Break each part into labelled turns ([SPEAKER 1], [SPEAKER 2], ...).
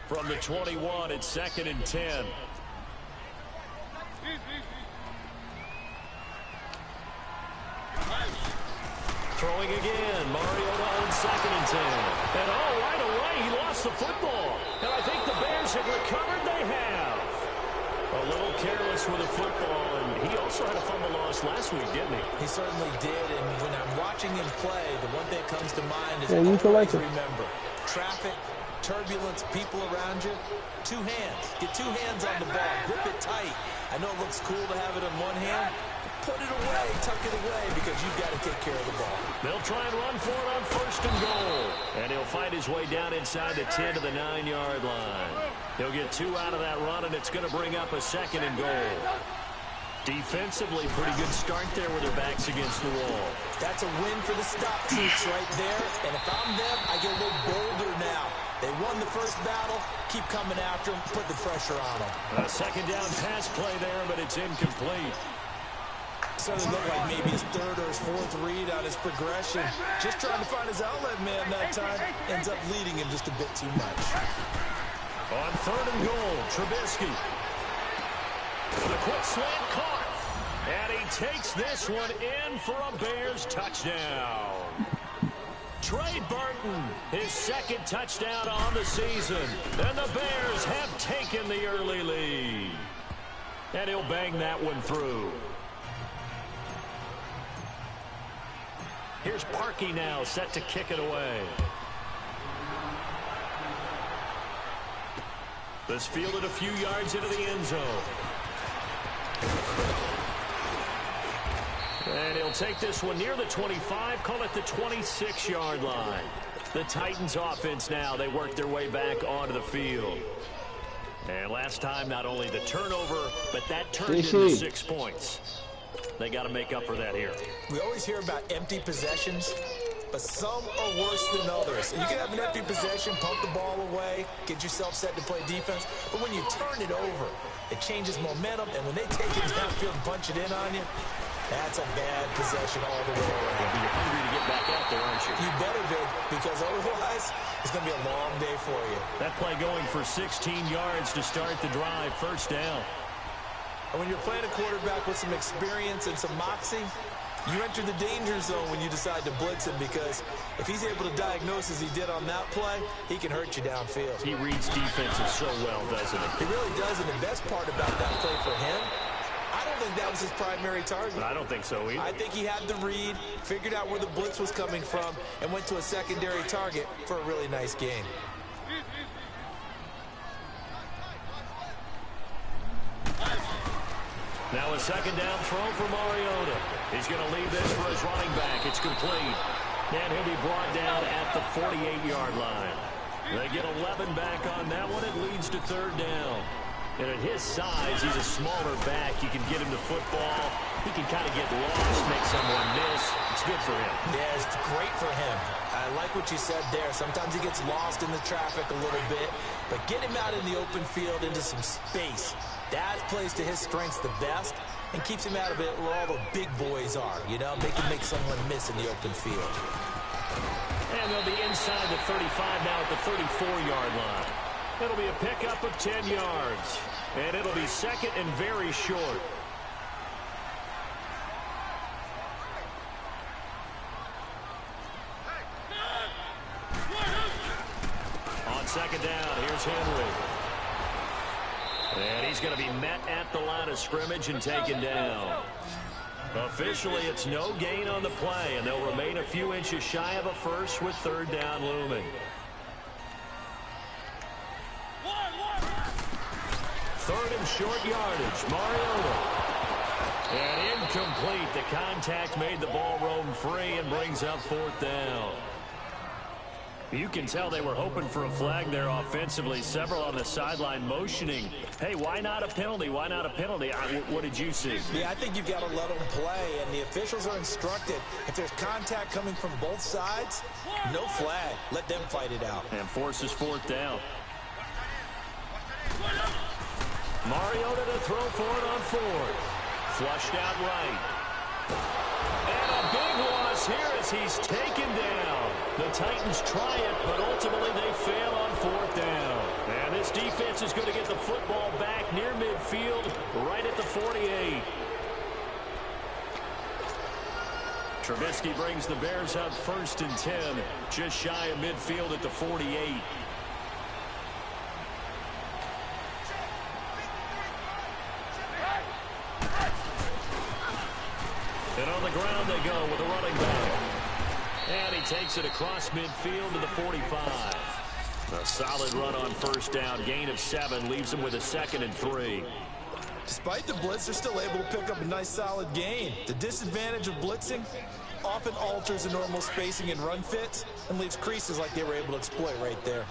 [SPEAKER 1] From the 21, it's 2nd and 10. Throwing again. Mariota on 2nd and 10. And right away, he lost the football. And I think the Bears have recovered. They have. A little careless with the football, and he also had a fumble loss last week, didn't he?
[SPEAKER 2] He certainly did, and when I'm watching him play, the one thing that comes to mind is
[SPEAKER 3] always
[SPEAKER 2] remember, traffic, turbulence, people around you, two hands. Get two hands on the ball. Grip it tight. I know it looks cool to have it in one hand. Put it away, tuck it away, because you've got to take care of the ball.
[SPEAKER 1] They'll try and run for it on 1st and goal. And he'll find his way down inside the 10 to the 9-yard line. He'll get 2 out of that run, and it's going to bring up a 2nd and goal. Defensively, pretty good start there with their backs against the wall. That's a win for the stop troops right there. And if I'm them, I get a little bolder now. They won the first battle. Keep coming after them. Put the pressure on them. A 2nd down pass play there, but it's incomplete.
[SPEAKER 2] Certainly looked like maybe his 3rd or his 4th read on his progression. Just trying to find his outlet man that time. Ends up leading him just a bit too much.
[SPEAKER 1] On 3rd and goal, Trubisky. The quick slant caught. And he takes this one in for a Bears touchdown. Trey Burton, his 2nd touchdown on the season. And the Bears have taken the early lead. And he'll bang that one through. Here's Parkey now, set to kick it away. This fielded a few yards into the end zone. And he'll take this one near the 25, call it the 26-yard line. The Titans offense now, they work their way back onto the field. And last time, not only the turnover, but that turned into 6 points. They got to make up for that here.
[SPEAKER 2] We always hear about empty possessions, but some are worse than others. And you can have an empty possession, pump the ball away, get yourself set to play defense. But when you turn it over, it changes momentum. And when they take it downfield and punch it in on you, that's a bad possession all the way around.
[SPEAKER 1] You're hungry to get back out there, aren't you?
[SPEAKER 2] You better be, because otherwise it's going to be a long day for you.
[SPEAKER 1] That play going for 16 yards to start the drive, 1st down.
[SPEAKER 2] And when you're playing a quarterback with some experience and some moxie, you enter the danger zone when you decide to blitz him, because if he's able to diagnose as he did on that play, he can hurt you downfield.
[SPEAKER 1] He reads defenses so well, doesn't he?
[SPEAKER 2] He really does, and the best part about that play for him, I don't think that was his primary target.
[SPEAKER 1] I don't think so either.
[SPEAKER 2] I think he had the read, figured out where the blitz was coming from, and went to a secondary target for a really nice game.
[SPEAKER 1] Now a 2nd down throw for Mariota. He's going to leave this for his running back. It's complete. And he'll be brought down at the 48-yard line. They get 11 back on that one. It leads to 3rd down. And at his size, he's a smaller back. You can get him the football. He can kind of get lost, make someone miss. It's good for him.
[SPEAKER 2] Yeah, it's great for him. I like what you said there. Sometimes he gets lost in the traffic a little bit. But get him out in the open field into some space. That plays to his strengths the best and keeps him out of it where all the big boys are. You know, make someone miss in the open field.
[SPEAKER 1] And they'll be inside the 35 now at the 34-yard line. It'll be a pickup of 10 yards. And it'll be 2nd and very short. On 2nd down, here's Henry. And he's going to be met at the line of scrimmage and taken down. Officially, it's no gain on the play, and they'll remain a few inches shy of a first with 3rd down looming. 3rd and short yardage, Mariota. And incomplete. The contact made the ball roam free and brings up 4th down. You can tell they were hoping for a flag there offensively. Several on the sideline motioning. Hey, why not a penalty? Why not a penalty? What did you see?
[SPEAKER 2] Yeah, I think you've got to let them play, and the officials are instructed. If there's contact coming from both sides, no flag. Let them fight it out.
[SPEAKER 1] And forces 4th down. Mariota to throw for it on 4th. Flushed out right. And a big loss here as he's taken down. The Titans try it, but ultimately they fail on 4th down. And defense is going to get the football back near midfield, right at the 48. Trubisky brings the Bears up 1st and 10, just shy of midfield at the 48. And on the ground they go with a running back. And he takes it across midfield to the 45. A solid run on 1st down. Gain of 7 leaves him with a 2nd and 3.
[SPEAKER 2] Despite the blitz, they're still able to pick up a nice solid gain. The disadvantage of blitzing often alters the normal spacing and run fits and leaves creases like they were able to exploit right there.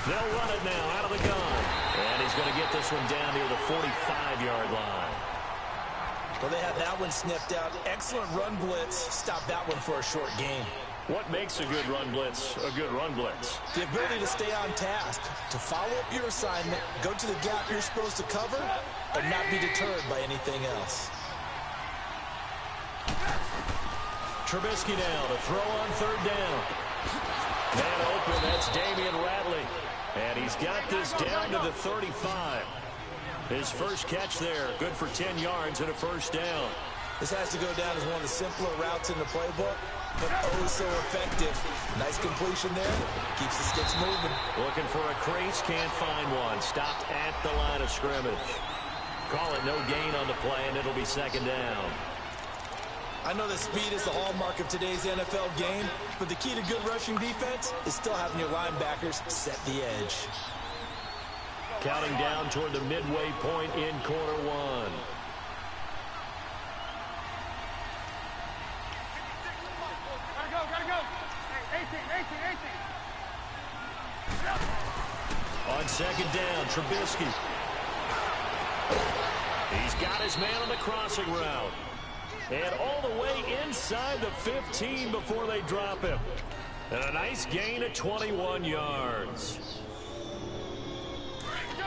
[SPEAKER 1] They'll run it now out of the gun. And he's going to get this one down near the 45-yard line.
[SPEAKER 2] Well, they had that one sniffed out. Excellent run blitz. Stop that one for a short gain.
[SPEAKER 1] What makes a good run blitz a good run blitz?
[SPEAKER 2] The ability to stay on task, to follow up your assignment, go to the gap you're supposed to cover, and not be deterred by anything else.
[SPEAKER 1] Trubisky now to throw on 3rd down. Man open, that's Damian Ratley. And he's got this down to the 35. His first catch there, good for 10 yards and a 1st down.
[SPEAKER 2] This has to go down as one of the simpler routes in the playbook, but oh so effective. Nice completion there. Keeps the sticks moving.
[SPEAKER 1] Looking for a crease, can't find one. Stopped at the line of scrimmage. Call it no gain on the play, and it'll be 2nd down.
[SPEAKER 2] I know that speed is the hallmark of today's NFL game, but the key to good rushing defense is still having your linebackers set the edge.
[SPEAKER 1] Counting down toward the midway point in quarter 1.
[SPEAKER 3] Gotta go. Hey, 18.
[SPEAKER 1] On 2nd down, Trubisky. He's got his man on the crossing route. And all the way inside the 15 before they drop him. And a nice gain of 21 yards.
[SPEAKER 3] Go.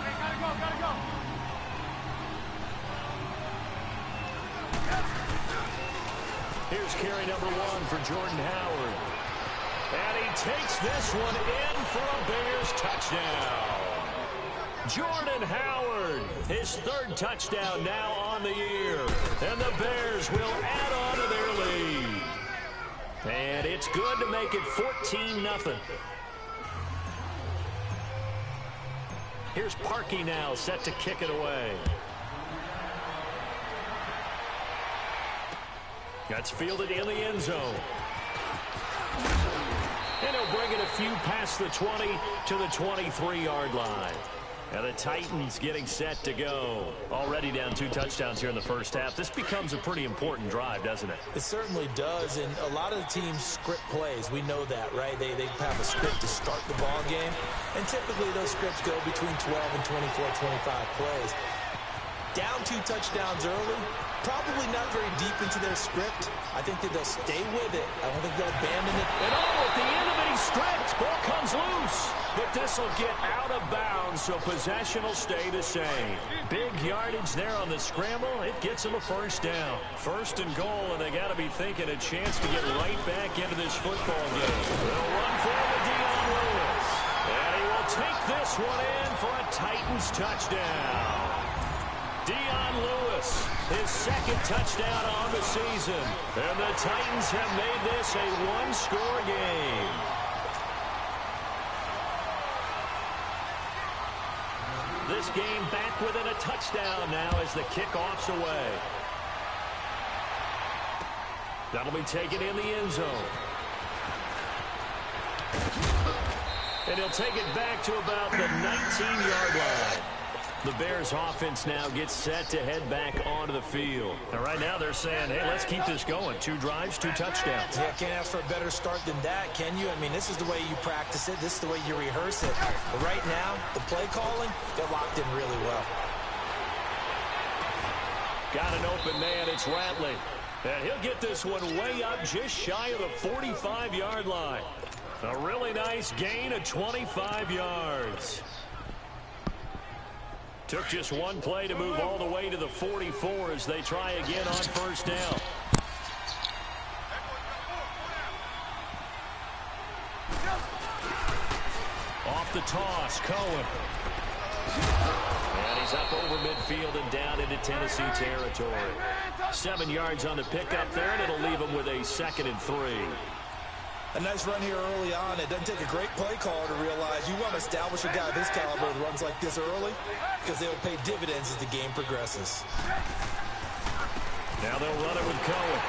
[SPEAKER 3] Hey, gotta go.
[SPEAKER 1] Here's carry number 1 for Jordan Howard. And he takes this one in for a Bears touchdown. Jordan Howard, his 3rd touchdown now on the year. And the Bears will add on to their lead. And it's good to make it 14-0. Here's Parkey now set to kick it away. That's fielded in the end zone. And he'll bring it a few past the 20 to the 23-yard line. And the Titans getting set to go. Already down 2 touchdowns here in the first half. This becomes a pretty important drive, doesn't it?
[SPEAKER 2] It certainly does, and a lot of the teams script plays. We know that, right? They have a script to start the ball game, and typically those scripts go between 12 and 24, 25 plays. Down 2 touchdowns early, probably not very deep into their script. I think that they'll stay with it. I don't think they'll abandon it.
[SPEAKER 1] And at the end of it, he's stripped. Ball comes loose. But this will get out of bounds, so possession will stay the same. Big yardage there on the scramble. It gets them a 1st down. 1st and goal, and they got to be thinking a chance to get right back into this football game. They'll run for it, Dion Lewis. And he will take this one in for a Titans touchdown. Dion Lewis, his 2nd touchdown on the season. And the Titans have made this a 1-score game. This game back within a touchdown now as the kickoff's away. That'll be taken in the end zone. And he'll take it back to about the 19-yard line. The Bears offense now gets set to head back onto the field. And right now they're saying, hey, let's keep this going. 2 drives, 2 touchdowns.
[SPEAKER 2] Yeah, can't ask for a better start than that, can you? I mean, this is the way you practice it. This is the way you rehearse it. But right now, the play calling, they're locked in really well.
[SPEAKER 1] Got an open man. It's Ratley. And he'll get this one way up just shy of the 45-yard line. A really nice gain of 25 yards. Took just one play to move all the way to the 44 as they try again on first down. Off the toss, Cohen. And he's up over midfield and down into Tennessee territory. 7 yards on the pickup there, and it'll leave him with a 2nd and 3.
[SPEAKER 2] A nice run here early on. It doesn't take a great play caller to realize you want to establish a guy of this caliber with runs like this early because they'll pay dividends as the game progresses.
[SPEAKER 1] Now they'll run it with Cohen.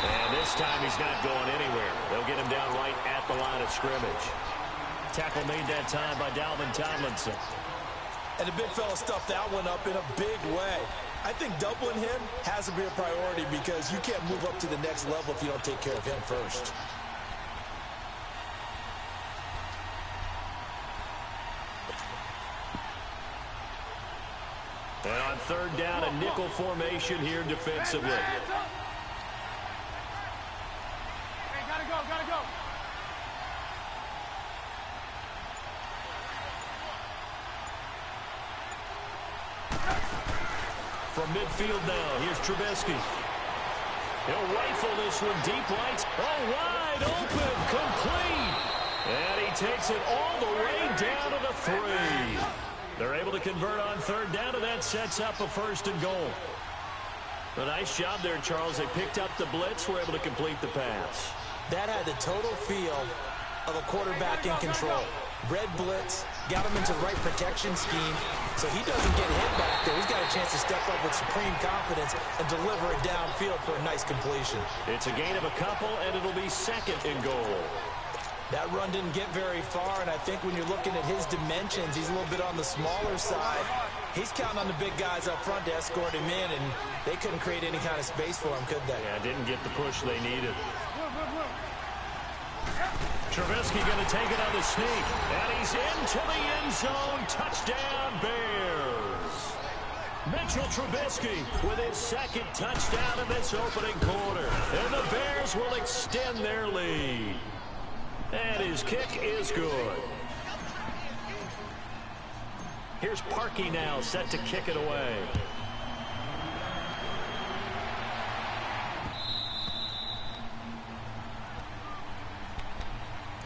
[SPEAKER 1] And this time he's not going anywhere. They'll get him down right at the line of scrimmage. Tackle made that time by Dalvin Tomlinson.
[SPEAKER 2] And the big fella stuffed that one up in a big way. I think doubling him has to be a priority because you can't move up to the next level if you don't take care of him first.
[SPEAKER 1] And on third down, a nickel formation here defensively.
[SPEAKER 3] Hey, gotta go, gotta go.
[SPEAKER 1] From midfield now, here's Trubisky. He'll rifle this one deep right. Oh, wide open, complete. And he takes it all the way down to the 3. They're able to convert on third down, and that sets up a 1st and goal. A nice job there, Charles. They picked up the blitz, were able to complete the pass.
[SPEAKER 2] That had the total feel of a quarterback in control. Red blitz, got him into the right protection scheme, so he doesn't get hit back there. He's got a chance to step up with supreme confidence and deliver it downfield for a nice completion.
[SPEAKER 1] It's a gain of a couple, and it'll be 2nd and goal.
[SPEAKER 2] That run didn't get very far, and I think when you're looking at his dimensions, he's a little bit on the smaller side. He's counting on the big guys up front to escort him in, and they couldn't create any kind of space for him, could they?
[SPEAKER 1] Yeah, didn't get the push they needed. Trubisky going to take it on the sneak, and he's into the end zone. Touchdown, Bears. Mitchell Trubisky with his 2nd touchdown in this opening quarter, and the Bears will extend their lead. And his kick is good. Here's Parkey now, set to kick it away.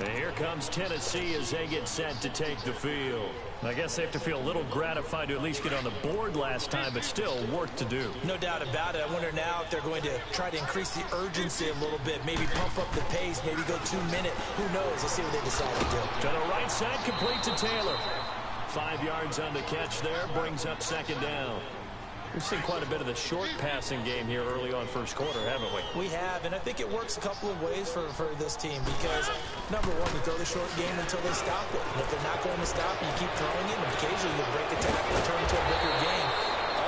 [SPEAKER 1] And here comes Tennessee as they get set to take the field. I guess they have to feel a little gratified to at least get on the board last time, but still work to do.
[SPEAKER 2] No doubt about it. I wonder now if they're going to try to increase the urgency a little bit, maybe pump up the pace, maybe go 2 minute. Who knows? Let's see what they decide to do.
[SPEAKER 1] To the right side, complete to Taylor. 5 yards on the catch there, brings up 2nd down. We've seen quite a bit of the short passing game here early on first quarter, haven't we?
[SPEAKER 2] We have, and I think it works a couple of ways for this team because, number one, you throw the short game until they stop it. And if they're not going to stop it, you keep throwing it, and occasionally you'll break a tackle and turn into a bigger game.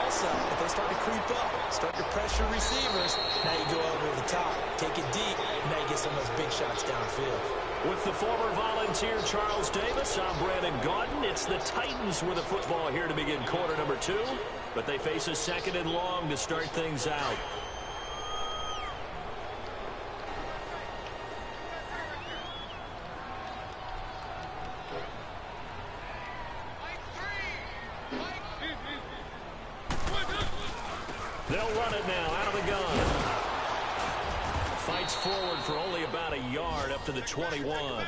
[SPEAKER 2] Also, if they start to creep up, start to pressure receivers, now you go over the top, take it deep, and now you get some of those big shots downfield.
[SPEAKER 1] With the former Volunteer Charles Davis, I'm Brandon Gaudin. It's the Titans with the football here to begin quarter number 2, but they face a 2nd and long to start things out. They'll run it now out of the gun. Fights forward for only about a yard up to the 21.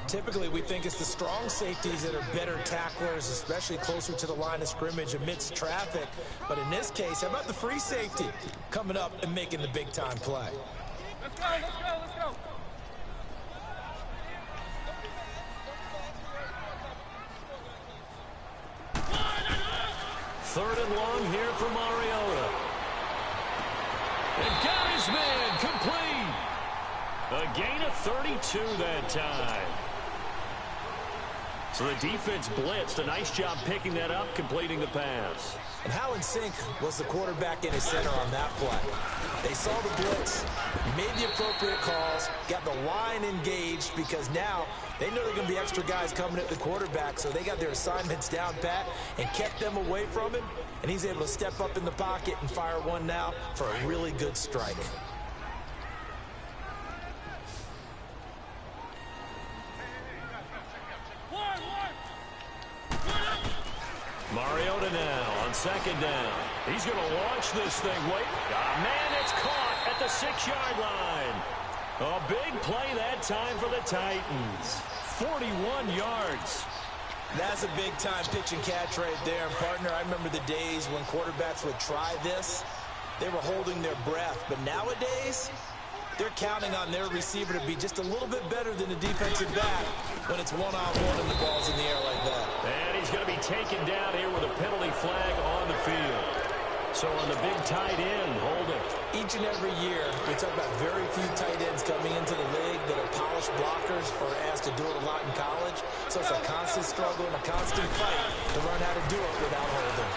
[SPEAKER 2] Typically, we think it's the strong safeties that are better tacklers, especially closer to the line of scrimmage amidst traffic. But in this case, how about the free safety coming up and making the big-time play?
[SPEAKER 3] Let's go, let's go, let's go.
[SPEAKER 1] 3rd and long here for Mariota. And got his man complete. A gain of 32 that time. So the defense blitzed. A nice job picking that up, completing the pass.
[SPEAKER 2] And how in sync was the quarterback and his center on that play? They saw the blitz, made the appropriate calls, got the line engaged because now they know they're going to be extra guys coming at the quarterback, so they got their assignments down pat and kept them away from him, and he's able to step up in the pocket and fire one now for a really good strike.
[SPEAKER 1] Mariota now on second down. He's going to launch this thing. Wait. Man, it's caught at the 6-yard line. A big play that time for the Titans. 41 yards.
[SPEAKER 2] That's a big-time pitch and catch right there. And, partner, I remember the days when quarterbacks would try this. They were holding their breath. But nowadays, they're counting on their receiver to be just a little bit better than the defensive back when it's one-on-one and the ball's in the air like that. And
[SPEAKER 1] he's going to be taken down here with a penalty flag on the field. So on the big tight end, holding.
[SPEAKER 2] Each and every year, we talk about very few tight ends coming into the league that are polished blockers or asked to do it a lot in college. So it's a constant struggle and a constant fight to learn how to do it without holding.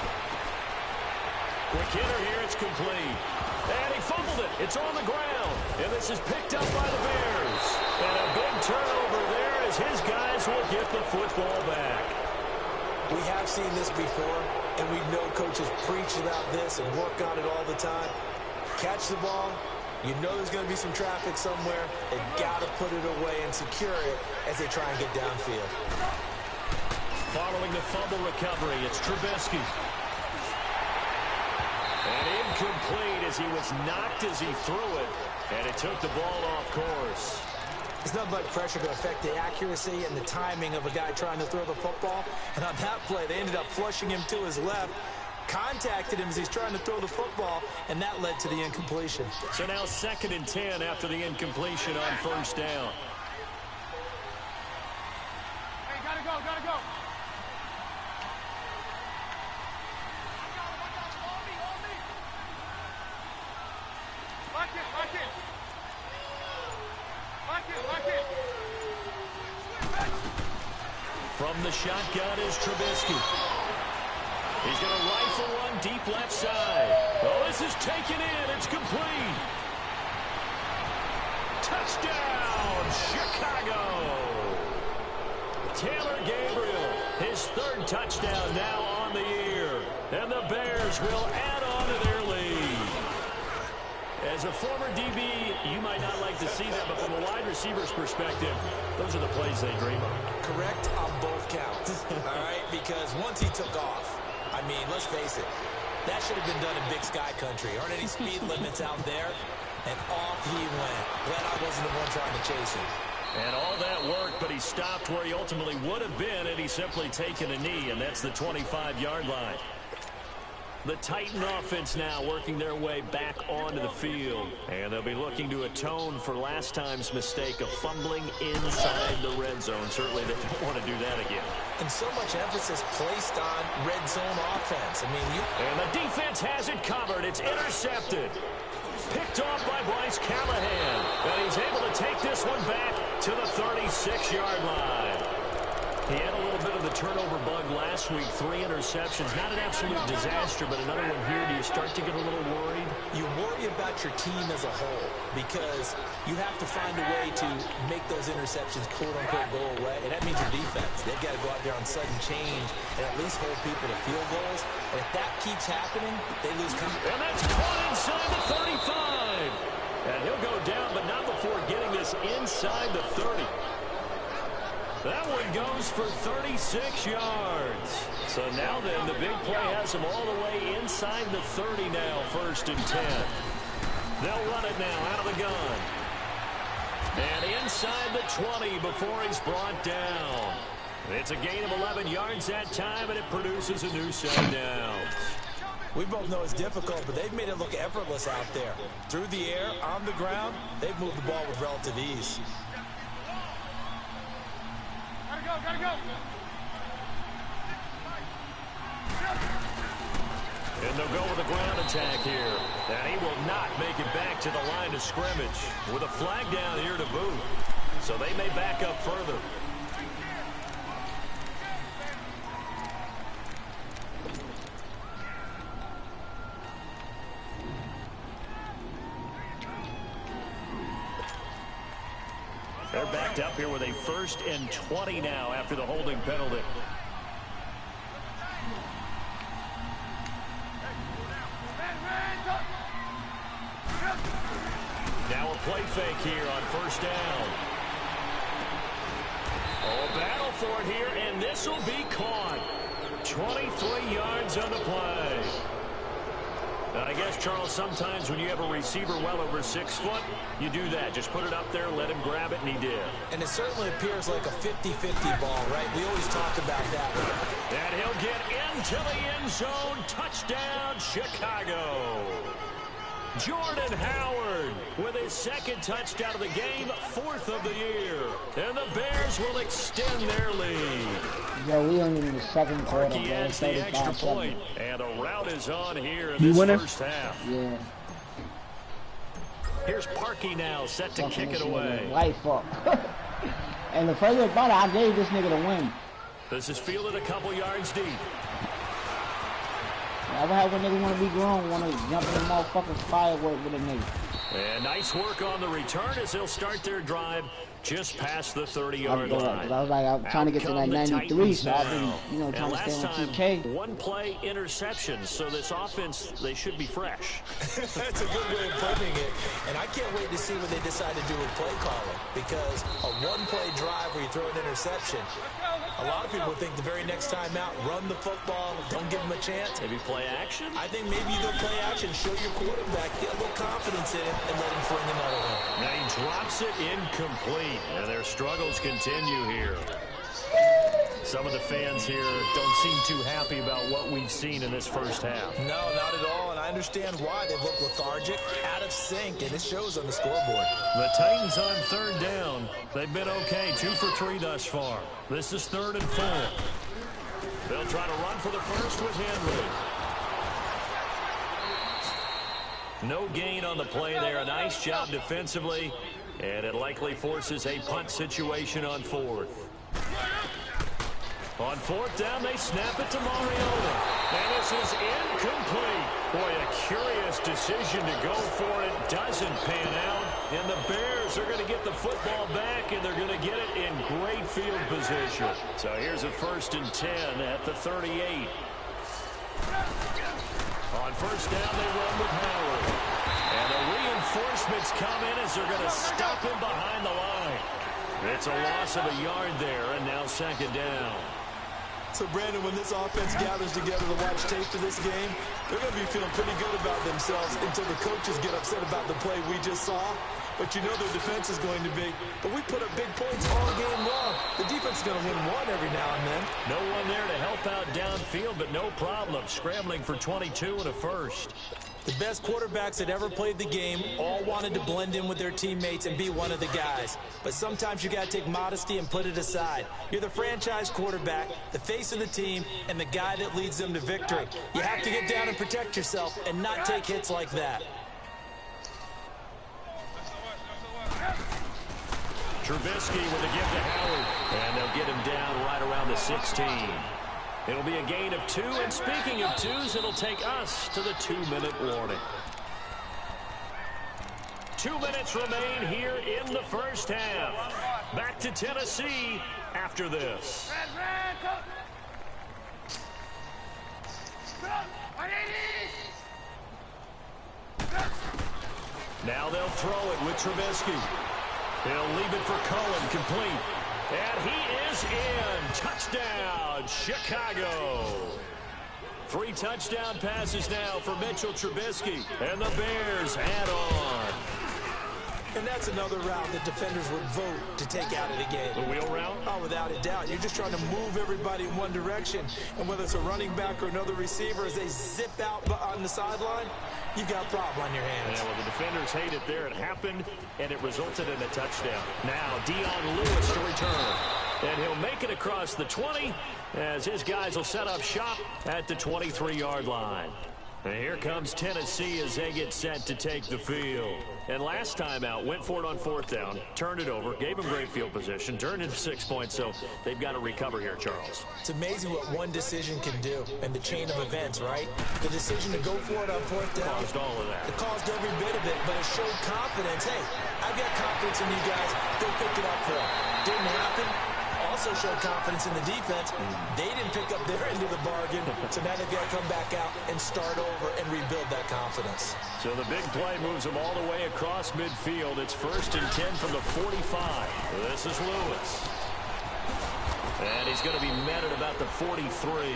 [SPEAKER 1] Quick hitter here, it's complete. And he fumbled it. It's on the ground. And this is picked up by the Bears. And a big turnover there as his guys will get the football back.
[SPEAKER 2] We have seen this before, and we know coaches preach about this and work on it all the time. Catch the ball. You know there's going to be some traffic somewhere. They've got to put it away and secure it as they try and get downfield.
[SPEAKER 1] Following the fumble recovery, it's Trubisky. And incomplete as he was knocked as he threw it. And it took the ball off course.
[SPEAKER 2] It's not like pressure to affect the accuracy and the timing of a guy trying to throw the football. And on that play, they ended up flushing him to his left, contacted him as he's trying to throw the football, and that led to the incompletion.
[SPEAKER 1] So now 2nd and 10 after the incompletion on first down.
[SPEAKER 3] Hey, gotta go, gotta go. Lock it, lock it.
[SPEAKER 1] From the shotgun is Trubisky. He's going to rifle one deep left side. Oh, this is taken in. It's complete. Touchdown, Chicago. Taylor Gabriel, his 3rd touchdown now on the year. And the Bears will add on to their lead. As a former DB, you might not like to see that, but from a wide receiver's perspective, those are the plays they dream of.
[SPEAKER 2] Correct on both counts, all right? Because once he took off, I mean, let's face it, that should have been done in Big Sky country. Aren't any speed limits out there? And off he went. Glad I wasn't the one trying to chase him.
[SPEAKER 1] And all that worked, but he stopped where he ultimately would have been, and he's simply taken a knee, and that's the 25-yard line. The Titan offense now working their way back onto the field. And they'll be looking to atone for last time's mistake of fumbling inside the red zone. Certainly they don't want to do that again.
[SPEAKER 2] And so much emphasis placed on red zone offense. I mean,
[SPEAKER 1] And the defense has it covered. It's intercepted. Picked off by Bryce Callahan. And he's able to take this one back to the 36-yard line. He had a little bit of the turnover bug last week, 3 interceptions. Not an absolute disaster, but another one here. Do you start to get a little worried?
[SPEAKER 2] You worry about your team as a whole because you have to find a way to make those interceptions, quote-unquote, go away. And that means your defense. They've got to go out there on sudden change and at least hold people to field goals. And if that keeps happening, they lose confidence.
[SPEAKER 1] And that's caught inside the 35. And he'll go down, but not before getting this inside the 30. That one goes for 36 yards. So now then, the big play has him all the way inside the 30 now, 1st and 10. They'll run it now out of the gun. And inside the 20 before he's brought down. It's a gain of 11 yards that time, and it produces a new set down.
[SPEAKER 2] We both know it's difficult, but they've made it look effortless out there. Through the air, on the ground, they've moved the ball with relative ease.
[SPEAKER 3] Gotta go.
[SPEAKER 1] And they'll go with a ground attack here. And he will not make it back to the line of scrimmage with a flag down here to boot. So they may back up further. They're backed up here with a 1st and 20 now after the holding penalty. Now a play fake here on 1st down. Oh, battle for it here, and this will be caught. 23 yards on the play. I guess, Charles, sometimes when you have a receiver well over 6 foot, you do that. Just put it up there, let him grab it, and he did.
[SPEAKER 2] And it certainly appears like a 50-50 ball, right? We always talk about that.
[SPEAKER 1] And he'll get into the end zone. Touchdown, Chicago. Jordan Howard with his 2nd touchdown of the game, 4th of the year. And the Bears will extend their lead.
[SPEAKER 4] Yo, we only in the 2nd quarter, bro.
[SPEAKER 1] He adds the extra point, and a route is on here in
[SPEAKER 4] this
[SPEAKER 1] first half.
[SPEAKER 4] Yeah.
[SPEAKER 1] Here's Parkey now, set to kick it away.
[SPEAKER 4] Life up. And the further about it, I gave this nigga the win.
[SPEAKER 1] This is fielded a couple yards deep.
[SPEAKER 4] Never have a nigga want to be grown, want to jump in the motherfucking firework with a nigga.
[SPEAKER 1] And nice work on the return as they'll start their drive just past the 30-yard line.
[SPEAKER 4] I was like, I'm trying to get to that 93, so I've been, you know, trying to stay on 2K.
[SPEAKER 1] One play interception, so this offense, they should be fresh.
[SPEAKER 2] That's a good way of putting it. And I can't wait to see what they decide to do with play calling, because a one-play drive where you throw an interception, a lot of people think the very next time out, run the football, don't give them a chance.
[SPEAKER 1] Maybe play action?
[SPEAKER 2] I think maybe you go play action, show your quarterback, get a little confidence in it, and let him fling another one.
[SPEAKER 1] Now he drops it incomplete. And their struggles continue here. Some of the fans here don't seem too happy about what we've seen in this first half.
[SPEAKER 2] No, not at all, and I understand why. They look lethargic, out of sync, and it shows on the scoreboard.
[SPEAKER 1] The Titans on 3rd down. They've been okay, 2 for 3 thus far. This is 3rd and 4. They'll try to run for the first with Henry. No gain on the play there. A nice job defensively. And it likely forces a punt situation on 4th. On 4th down, they snap it to Mariota. And this is incomplete. Boy, a curious decision to go for it. Doesn't pan out. And the Bears are going to get the football back, and they're going to get it in great field position. So here's a 1st and 10 at the 38. On 1st down, they run with Howard. And the reinforcements come in as they're going to stop him behind the line. It's a loss of a yard there, and now 2nd down.
[SPEAKER 2] So, Brandon, when this offense gathers together to watch tape for this game, they're going to be feeling pretty good about themselves until the coaches get upset about the play we just saw. But you know their defense is going to be. But we put up big points all game long. The defense is going to win one every now and then.
[SPEAKER 1] No one there to help out downfield, but no problem. Scrambling for 22 and a first.
[SPEAKER 2] The best quarterbacks that ever played the game all wanted to blend in with their teammates and be one of the guys. But sometimes you got to take modesty and put it aside. You're the franchise quarterback, the face of the team, and the guy that leads them to victory. You have to get down and protect yourself and not take hits like that.
[SPEAKER 1] Trubisky with a give to Howard. And they'll get him down right around the 16. It'll be a gain of 2, and speaking of 2s, it'll take us to the 2-minute warning. 2 minutes remain here in the first half. Back to Tennessee after this. Now they'll throw it with Trubisky. They'll leave it for Cohen, complete. And he is in. Touchdown, Chicago. 3 touchdown passes now for Mitchell Trubisky. And the Bears add on.
[SPEAKER 2] And that's another route that defenders would vote to take out of the game.
[SPEAKER 1] The wheel route?
[SPEAKER 2] Oh, without a doubt. You're just trying to move everybody in one direction. And whether it's a running back or another receiver, as they zip out on the sideline, you've got a problem on your hands.
[SPEAKER 1] Yeah, well, the defenders hate it there. It happened, and it resulted in a touchdown. Now, Dion Lewis to return. And he'll make it across the 20 as his guys will set up shop at the 23-yard line. And here comes Tennessee as they get set to take the field. And last time out, went for it on 4th down, turned it over, gave them great field position, turned into 6 points, so they've got to recover here, Charles.
[SPEAKER 2] It's amazing what one decision can do and the chain of events, right? The decision to go for it on 4th down.
[SPEAKER 1] Caused all of that.
[SPEAKER 2] It caused every bit of it, but it showed confidence. Hey, I've got confidence in you guys. Go pick it up for them. Didn't happen. Also showed confidence in the defense. They didn't pick up their end of the bargain, so now they've got to come back out and start over and rebuild that confidence.
[SPEAKER 1] So the big play moves them all the way across midfield. It's 1st and 10 from the 45. This is Lewis. And he's going to be met at about the 43.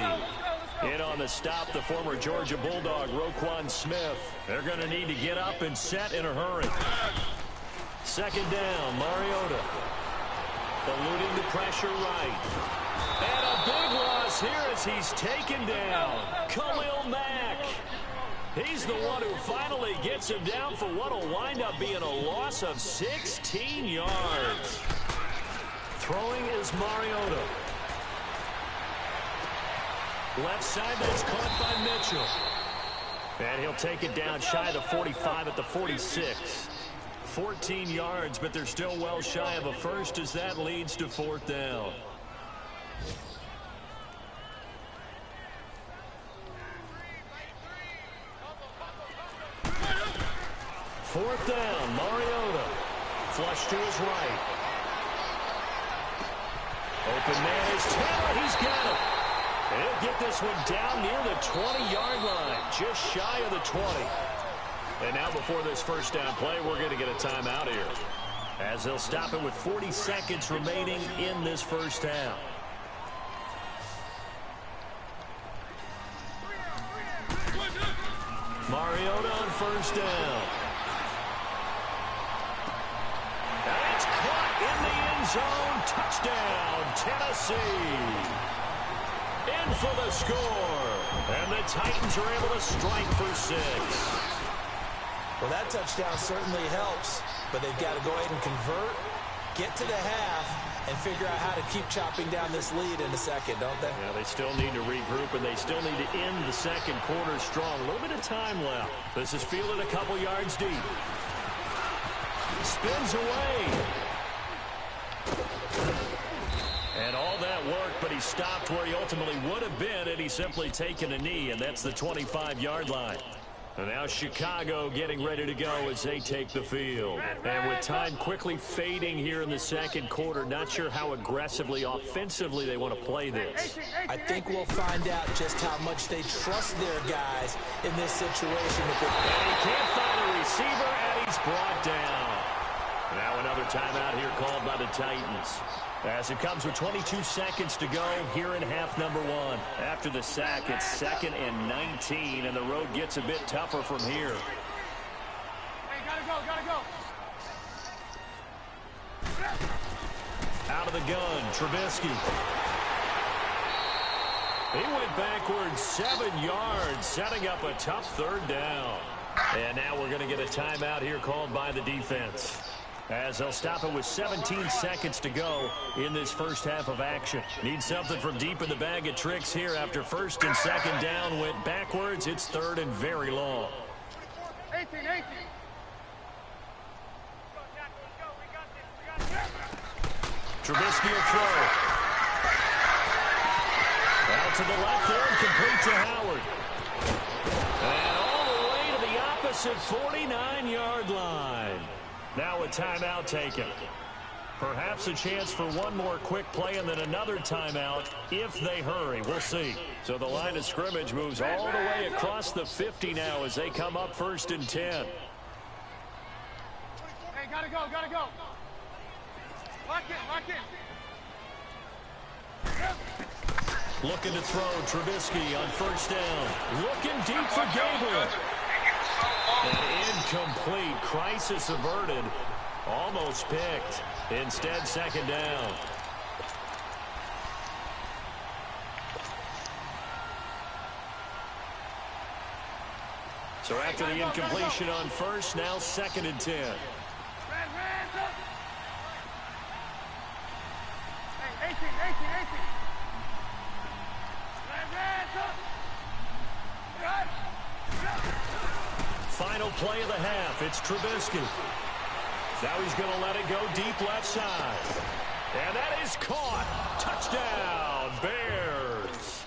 [SPEAKER 1] In on the stop, the former Georgia Bulldog, Roquan Smith. They're going to need to get up and set in a hurry. Second down, Mariota. Eluding the pressure right. And a big loss here as he's taken down. Khalil Mack. He's the one who finally gets him down for what will wind up being a loss of 16 yards. Throwing is Mariota. Left side, that's caught by Mitchell. And he'll take it down shy of the 45 at the 46. 14 yards, but they're still well shy of a first as that leads to fourth down. Fourth down, Mariota. Flush to his right. Open man is Taylor. He's got it. And he'll get this one down near the 20-yard line, just shy of the 20. And now before this first down play, we're going to get a timeout here, as they'll stop it with 40 seconds remaining in this first half. Mariota on first down. That's caught in the end zone. Touchdown, Tennessee. In for the score. And the Titans are able to strike for 6.
[SPEAKER 2] Well, that touchdown certainly helps, but they've got to go ahead and convert, get to the half, and figure out how to keep chopping down this lead in a second, don't they?
[SPEAKER 1] Yeah, they still need to regroup, and they still need to end the second quarter strong. A little bit of time left. This is fielded a couple yards deep. Spins away. And all that worked, but he stopped where he ultimately would have been had he simply taken a knee, and that's the 25-yard line. And now Chicago getting ready to go as they take the field. And with time quickly fading here in the second quarter, not sure how aggressively, offensively they want to play this.
[SPEAKER 2] I think we'll find out just how much they trust their guys in this situation.
[SPEAKER 1] And he can't find a receiver, and he's brought down. Now another timeout here called by the Titans, as it comes with 22 seconds to go here in half number 1. After the sack, it's 2nd and 19, and the road gets a bit tougher from here.
[SPEAKER 3] Hey, gotta go.
[SPEAKER 1] Out of the gun, Trubisky. He went backwards 7 yards, setting up a tough third down. And now we're going to get a timeout here called by the defense, as they'll stop it with 17 seconds to go in this first half of action. Need something from deep in the bag of tricks here after first and second down went backwards. It's third and very long.
[SPEAKER 3] 18.
[SPEAKER 1] Trubisky will throw. Out to the left there and complete to Howard. And all the way to the opposite 49-yard line. Now a timeout taken. Perhaps a chance for one more quick play and then another timeout if they hurry. We'll see. So the line of scrimmage moves all the way across the 50 now as they come up 1st and 10.
[SPEAKER 3] Hey, gotta go. Lock in.
[SPEAKER 1] Looking to throw, Trubisky on first down. Looking deep for Gabriel. And incomplete. Crisis averted. Almost picked. Instead, second down. So after the incompletion on first, now 2nd and 10.
[SPEAKER 3] Hands up. Hey, 18. Hands up.
[SPEAKER 1] Final play of the half. It's Trubisky. Now he's going to let it go deep left side. And that is caught. Touchdown, Bears.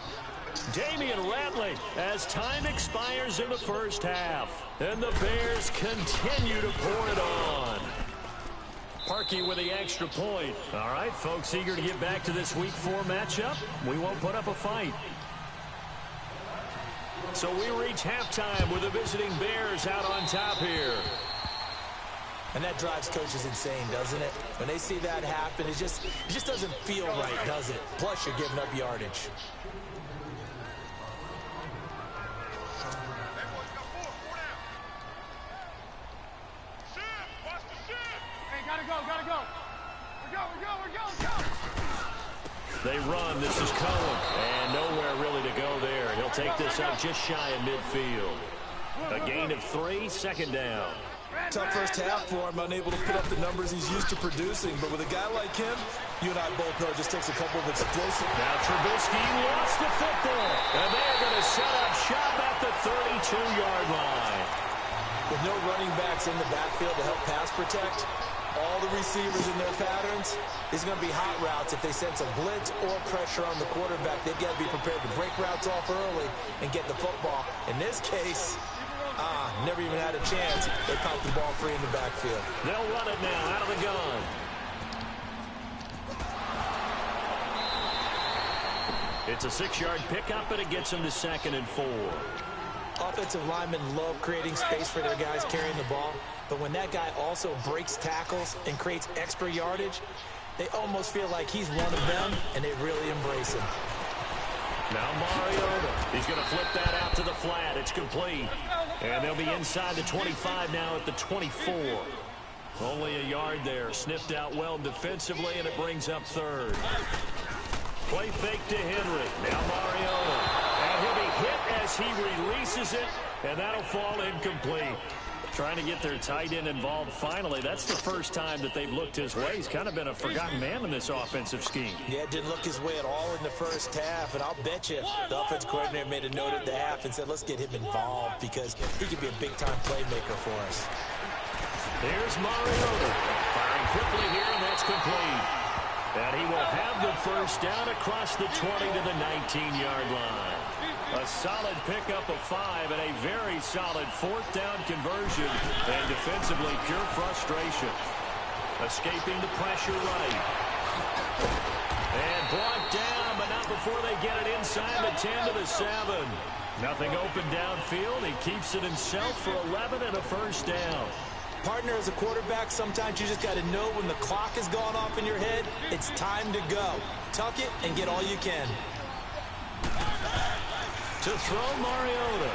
[SPEAKER 1] Damian Ratley as time expires in the first half. And the Bears continue to pour it on. Parkey with the extra point. All right, folks, eager to get back to this Week 4 matchup. We won't put up a fight. So we reach halftime with the visiting Bears out on top here.
[SPEAKER 2] And that drives coaches insane, doesn't it? When they see that happen, it just doesn't feel right, does it? Plus, you're giving up yardage.
[SPEAKER 1] run. This is Cohen. And nowhere really to go there. He'll take this up just shy of midfield. A gain of 3, second down.
[SPEAKER 2] Tough first half for him, unable to put up the numbers he's used to producing. But with a guy like him, you and I both know it just takes a couple of explosive.
[SPEAKER 1] Now Trubisky lost the football. And they're going to set up shop at the 32-yard line.
[SPEAKER 2] With no running backs in the backfield to help pass protect, all the receivers in their patterns, these are going to be hot routes. If they sense a blitz or pressure on the quarterback, they've got to be prepared to break routes off early and get the football. In this case, never even had a chance. They popped the ball free in the backfield.
[SPEAKER 1] They'll run it now out of the gun. It's a 6-yard pickup, and it gets them to 2nd and 4.
[SPEAKER 2] Offensive linemen love creating space for their guys carrying the ball, but when that guy also breaks tackles and creates extra yardage, they almost feel like he's one of them, and they really embrace him.
[SPEAKER 1] Now Mariota, he's going to flip that out to the flat. It's complete. And they'll be inside the 25 now at the 24. Only a yard there. Sniffed out well defensively, and it brings up 3rd. Play fake to Henry. Now Mariota. And he'll be hit as he releases it, and that'll fall incomplete. Trying to get their tight end involved finally. That's the first time that they've looked his way. He's kind of been a forgotten man in this offensive scheme.
[SPEAKER 2] Yeah, didn't look his way at all in the first half, and I'll bet you the offense coordinator made a note at the half and said, let's get him involved because he could be a big-time playmaker for us.
[SPEAKER 1] Here's Mariota. Firing quickly here, and that's complete. And he will have the first down across the 20 to the 19-yard line. A solid pickup of 5 and a very solid 4th down conversion. And defensively, pure frustration. Escaping the pressure right. And brought down, but not before they get it inside the 10 to the 7. Nothing open downfield. He keeps it himself for 11 and a first down.
[SPEAKER 2] Partner, as a quarterback, sometimes you just got to know when the clock has gone off in your head, it's time to go. Tuck it and get all you can.
[SPEAKER 1] To throw Mariota.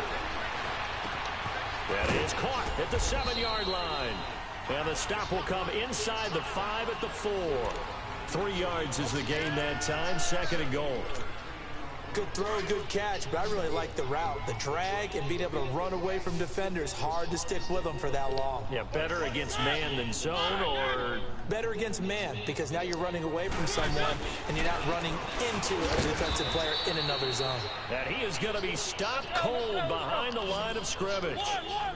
[SPEAKER 1] That is caught at the 7-yard line. And the stop will come inside the 5 at the 4. 3 yards is the gain that time. 2nd and goal.
[SPEAKER 2] Good throw, good catch, but I really like the route. The drag and being able to run away from defenders. Hard to stick with them for that long.
[SPEAKER 1] Yeah, better against man than zone, or?
[SPEAKER 2] Better against man, because now you're running away from someone and you're not running into a defensive player in another zone.
[SPEAKER 1] And he is going to be stopped cold behind the line of scrimmage.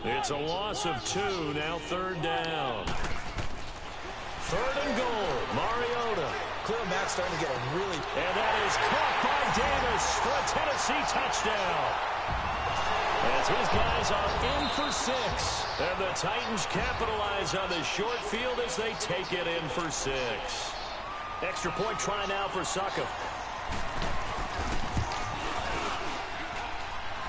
[SPEAKER 1] It's a loss of 2, now 3rd down. 3rd and goal, Mariota.
[SPEAKER 2] Cleo Mack's starting to get a really...
[SPEAKER 1] And that is caught by Davis for a Tennessee touchdown. As his guys are in for 6. And the Titans capitalize on the short field as they take it in for 6. Extra point try now for Suckup.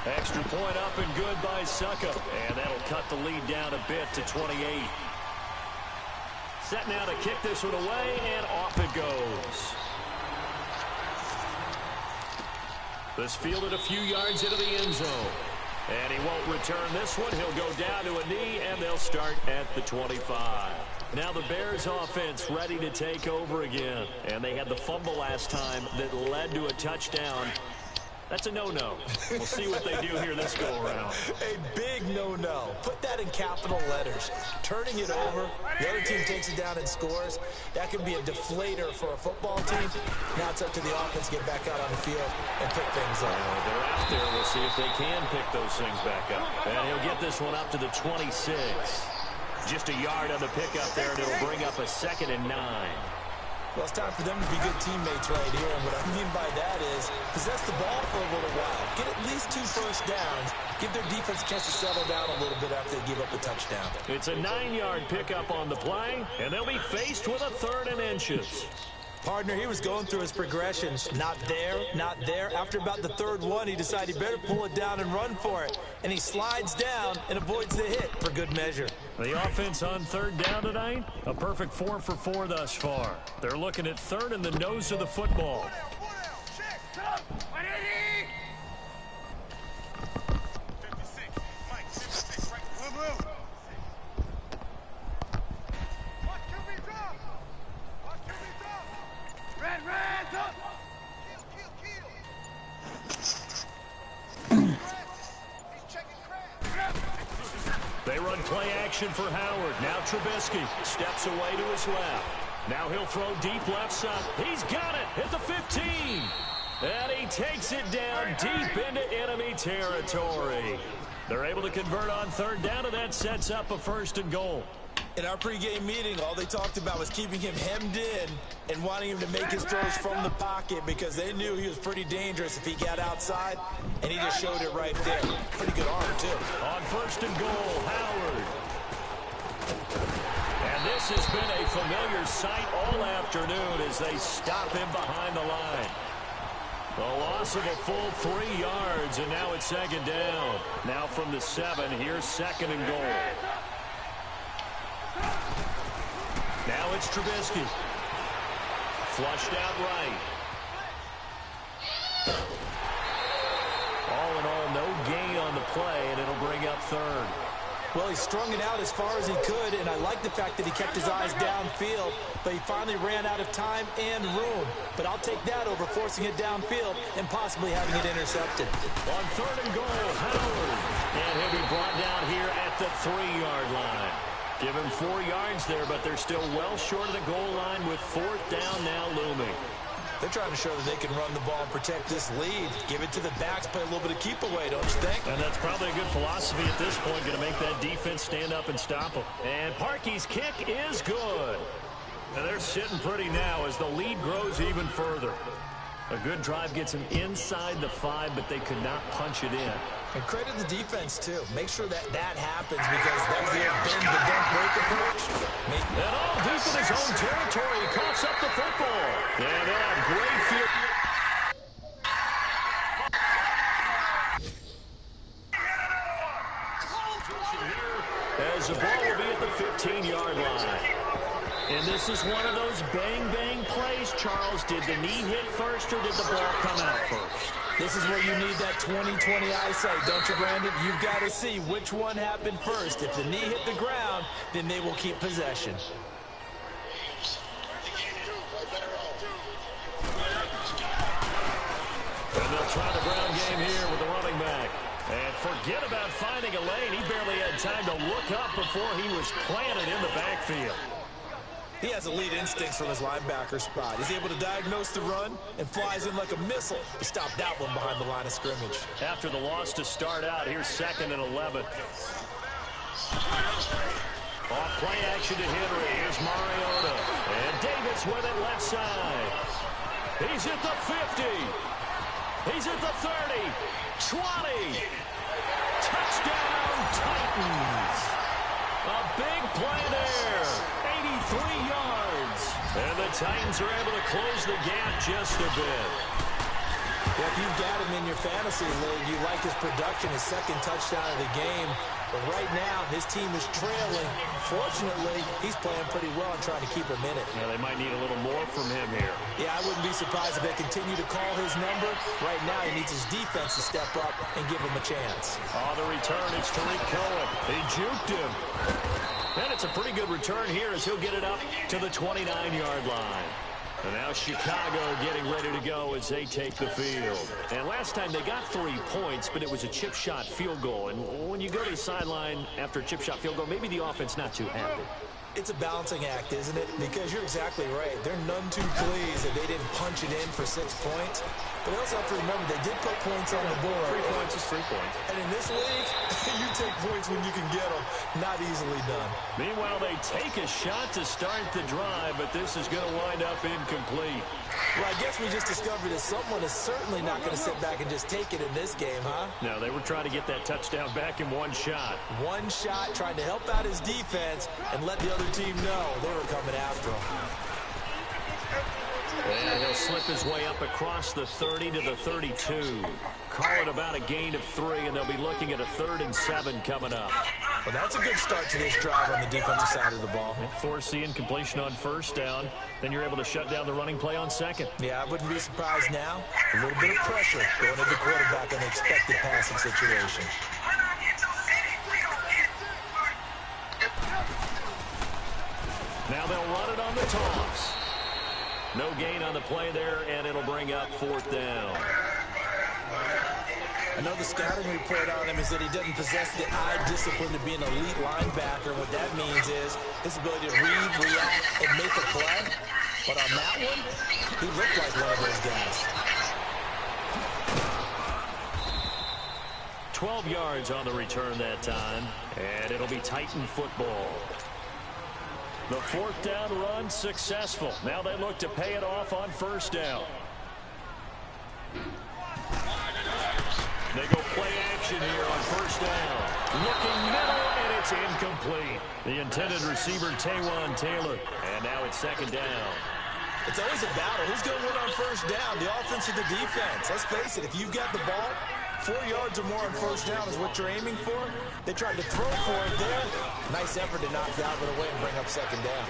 [SPEAKER 1] Extra point up and good by Suckup. And that'll cut the lead down a bit to 28. Set now to kick this one away, and off it goes. This fielded a few yards into the end zone. And he won't return this one. He'll go down to a knee, and they'll start at the 25. Now the Bears offense ready to take over again. And they had the fumble last time that led to a touchdown. That's a no-no. We'll see what they do here this go-around.
[SPEAKER 2] A big no-no. Put that in capital letters. Turning it over, the other team takes it down and scores. That can be a deflator for a football team. Now it's up to the offense to get back out on the field and pick things up.
[SPEAKER 1] They're out there. We'll see if they can pick those things back up. And he'll get this one up to the 26. Just a yard on the pickup there, and it'll bring up a 2nd and 9.
[SPEAKER 2] Well, it's time for them to be good teammates right here. And what I mean by that is possess the ball for a little while. Get at least 2 first downs. Give their defense a chance to settle down a little bit after they give up a touchdown.
[SPEAKER 1] It's a 9-yard pickup on the play, and they'll be faced with a 3rd and inches.
[SPEAKER 2] Partner, he was going through his progressions. Not there, not there. After about the 3rd one, he decided he better pull it down and run for it. And he slides down and avoids the hit for good measure.
[SPEAKER 1] The offense on 3rd down tonight, a perfect 4 for 4 thus far. They're looking at 3rd in the nose of the football. They run play action for Howard. Now Trubisky steps away to his left. Now he'll throw deep left side. He's got it at the 15. And he takes it down deep into enemy territory. They're able to convert on third down, and that sets up a 1st and goal.
[SPEAKER 2] In our pregame meeting, all they talked about was keeping him hemmed in and wanting him to make his throws from the pocket because they knew he was pretty dangerous if he got outside, and he just showed it right there. Pretty good arm, too.
[SPEAKER 1] On 1st and goal, Howard. And this has been a familiar sight all afternoon as they stop him behind the line. The loss of a full 3 yards, and now it's 2nd down. Now from the 7, here's 2nd and goal. Now it's Trubisky. Flushed out right. All in all, no gain on the play, and it'll bring up 3rd.
[SPEAKER 2] Well, he strung it out as far as he could, and I like the fact that he kept his eyes downfield, but he finally ran out of time and room. But I'll take that over forcing it downfield and possibly having it intercepted.
[SPEAKER 1] On 3rd and goal, Howard. And he'll be brought down here at the 3-yard line. Give him 4 yards there, but they're still well short of the goal line with 4th down now looming.
[SPEAKER 2] They're trying to show that they can run the ball and protect this lead. Give it to the backs, play a little bit of keep away, don't you think?
[SPEAKER 1] And that's probably a good philosophy at this point, going to make that defense stand up and stop them. And Parkey's kick is good. And they're sitting pretty now as the lead grows even further. A good drive gets them inside the 5, but they could not punch it in.
[SPEAKER 2] And credit the defense, too. Make sure that happens because that was the bend the don't break approach.
[SPEAKER 1] And all deep in his own territory, he coughs up the football. And they'll have great field. As the ball will be at the 15-yard line. And this is one of those bang-bang plays, Charles. Did the knee hit first or did the ball come out first?
[SPEAKER 2] This is where you need that 20/20 eyesight, don't you, Brandon? You've got to see which one happened first. If the knee hit the ground, then they will keep possession.
[SPEAKER 1] And they'll try the ground game here with the running back. And forget about finding a lane. He barely had time to look up before he was planted in the backfield.
[SPEAKER 2] He has elite instincts from his linebacker spot. He's able to diagnose the run and flies in like a missile to stop that one behind the line of scrimmage.
[SPEAKER 1] After the loss to start out, here's 2nd and 11. Off play action to Henry. Here's Mariota. And Davis with it left side. He's at the 50. He's at the 30. 20. Touchdown, Titans. A big play there. 83 yards. And the Titans are able to close the gap just a bit.
[SPEAKER 2] Well, if you've got him in your fantasy league, you like his production, his 2nd touchdown of the game. But right now, his team is trailing. Fortunately, he's playing pretty well and trying to keep him in it.
[SPEAKER 1] Yeah, they might need a little more from him here.
[SPEAKER 2] Yeah, I wouldn't be surprised if they continue to call his number. Right now, he needs his defense to step up and give him a chance.
[SPEAKER 1] On the return, it's Tariq Cohen. He juked him. And it's a pretty good return here as he'll get it up to the 29-yard line. And now Chicago getting ready to go as they take the field. And last time they got 3 points, but it was a chip shot field goal. And when you go to the sideline after a chip shot field goal, maybe the offense not too happy.
[SPEAKER 2] It's a balancing act, isn't it? Because you're exactly right. They're none too pleased that they didn't punch it in for 6 points. But also have to remember, they did put points on the board.
[SPEAKER 1] 3 points is 3 points.
[SPEAKER 2] And in this league, you take points when you can get them. Not easily done.
[SPEAKER 1] Meanwhile, they take a shot to start the drive, but this is going to wind up incomplete.
[SPEAKER 2] Well, I guess we just discovered that someone is certainly not going to sit back and just take it in this game, huh?
[SPEAKER 1] No, they were trying to get that touchdown back in 1 shot.
[SPEAKER 2] 1 shot, trying to help out his defense and let the other team know they were coming after him.
[SPEAKER 1] And he'll slip his way up across the 30 to the 32. Call it about a gain of 3, and they'll be looking at a 3rd and 7 coming up.
[SPEAKER 2] Well, that's a good start to this drive on the defensive side of the ball.
[SPEAKER 1] Force the incompletion on 1st down. Then you're able to shut down the running play on 2nd.
[SPEAKER 2] Yeah, I wouldn't be surprised now. A little bit of pressure going to the quarterback in the expected passing situation.
[SPEAKER 1] Now they'll run it on the toss. No gain on the play there, and it'll bring up 4th down.
[SPEAKER 2] I know the scouting report on him is that he doesn't possess the eye discipline to be an elite linebacker. What that means is his ability to read, react, and make a play. But on that one, he looked like one of those guys.
[SPEAKER 1] 12 yards on the return that time, and it'll be Titan football. The fourth down run successful. Now they look to pay it off on first down. They go play action here on first down. Looking middle, and it's incomplete. The intended receiver, Taywan Taylor. And now it's second down.
[SPEAKER 2] It's always a battle. Who's going to win on first down, the offense or the defense? Let's face it, if you've got the ball, 4 yards or more on first down is what you're aiming for. They tried to throw for it there. Nice effort to knock that one away and bring up second down.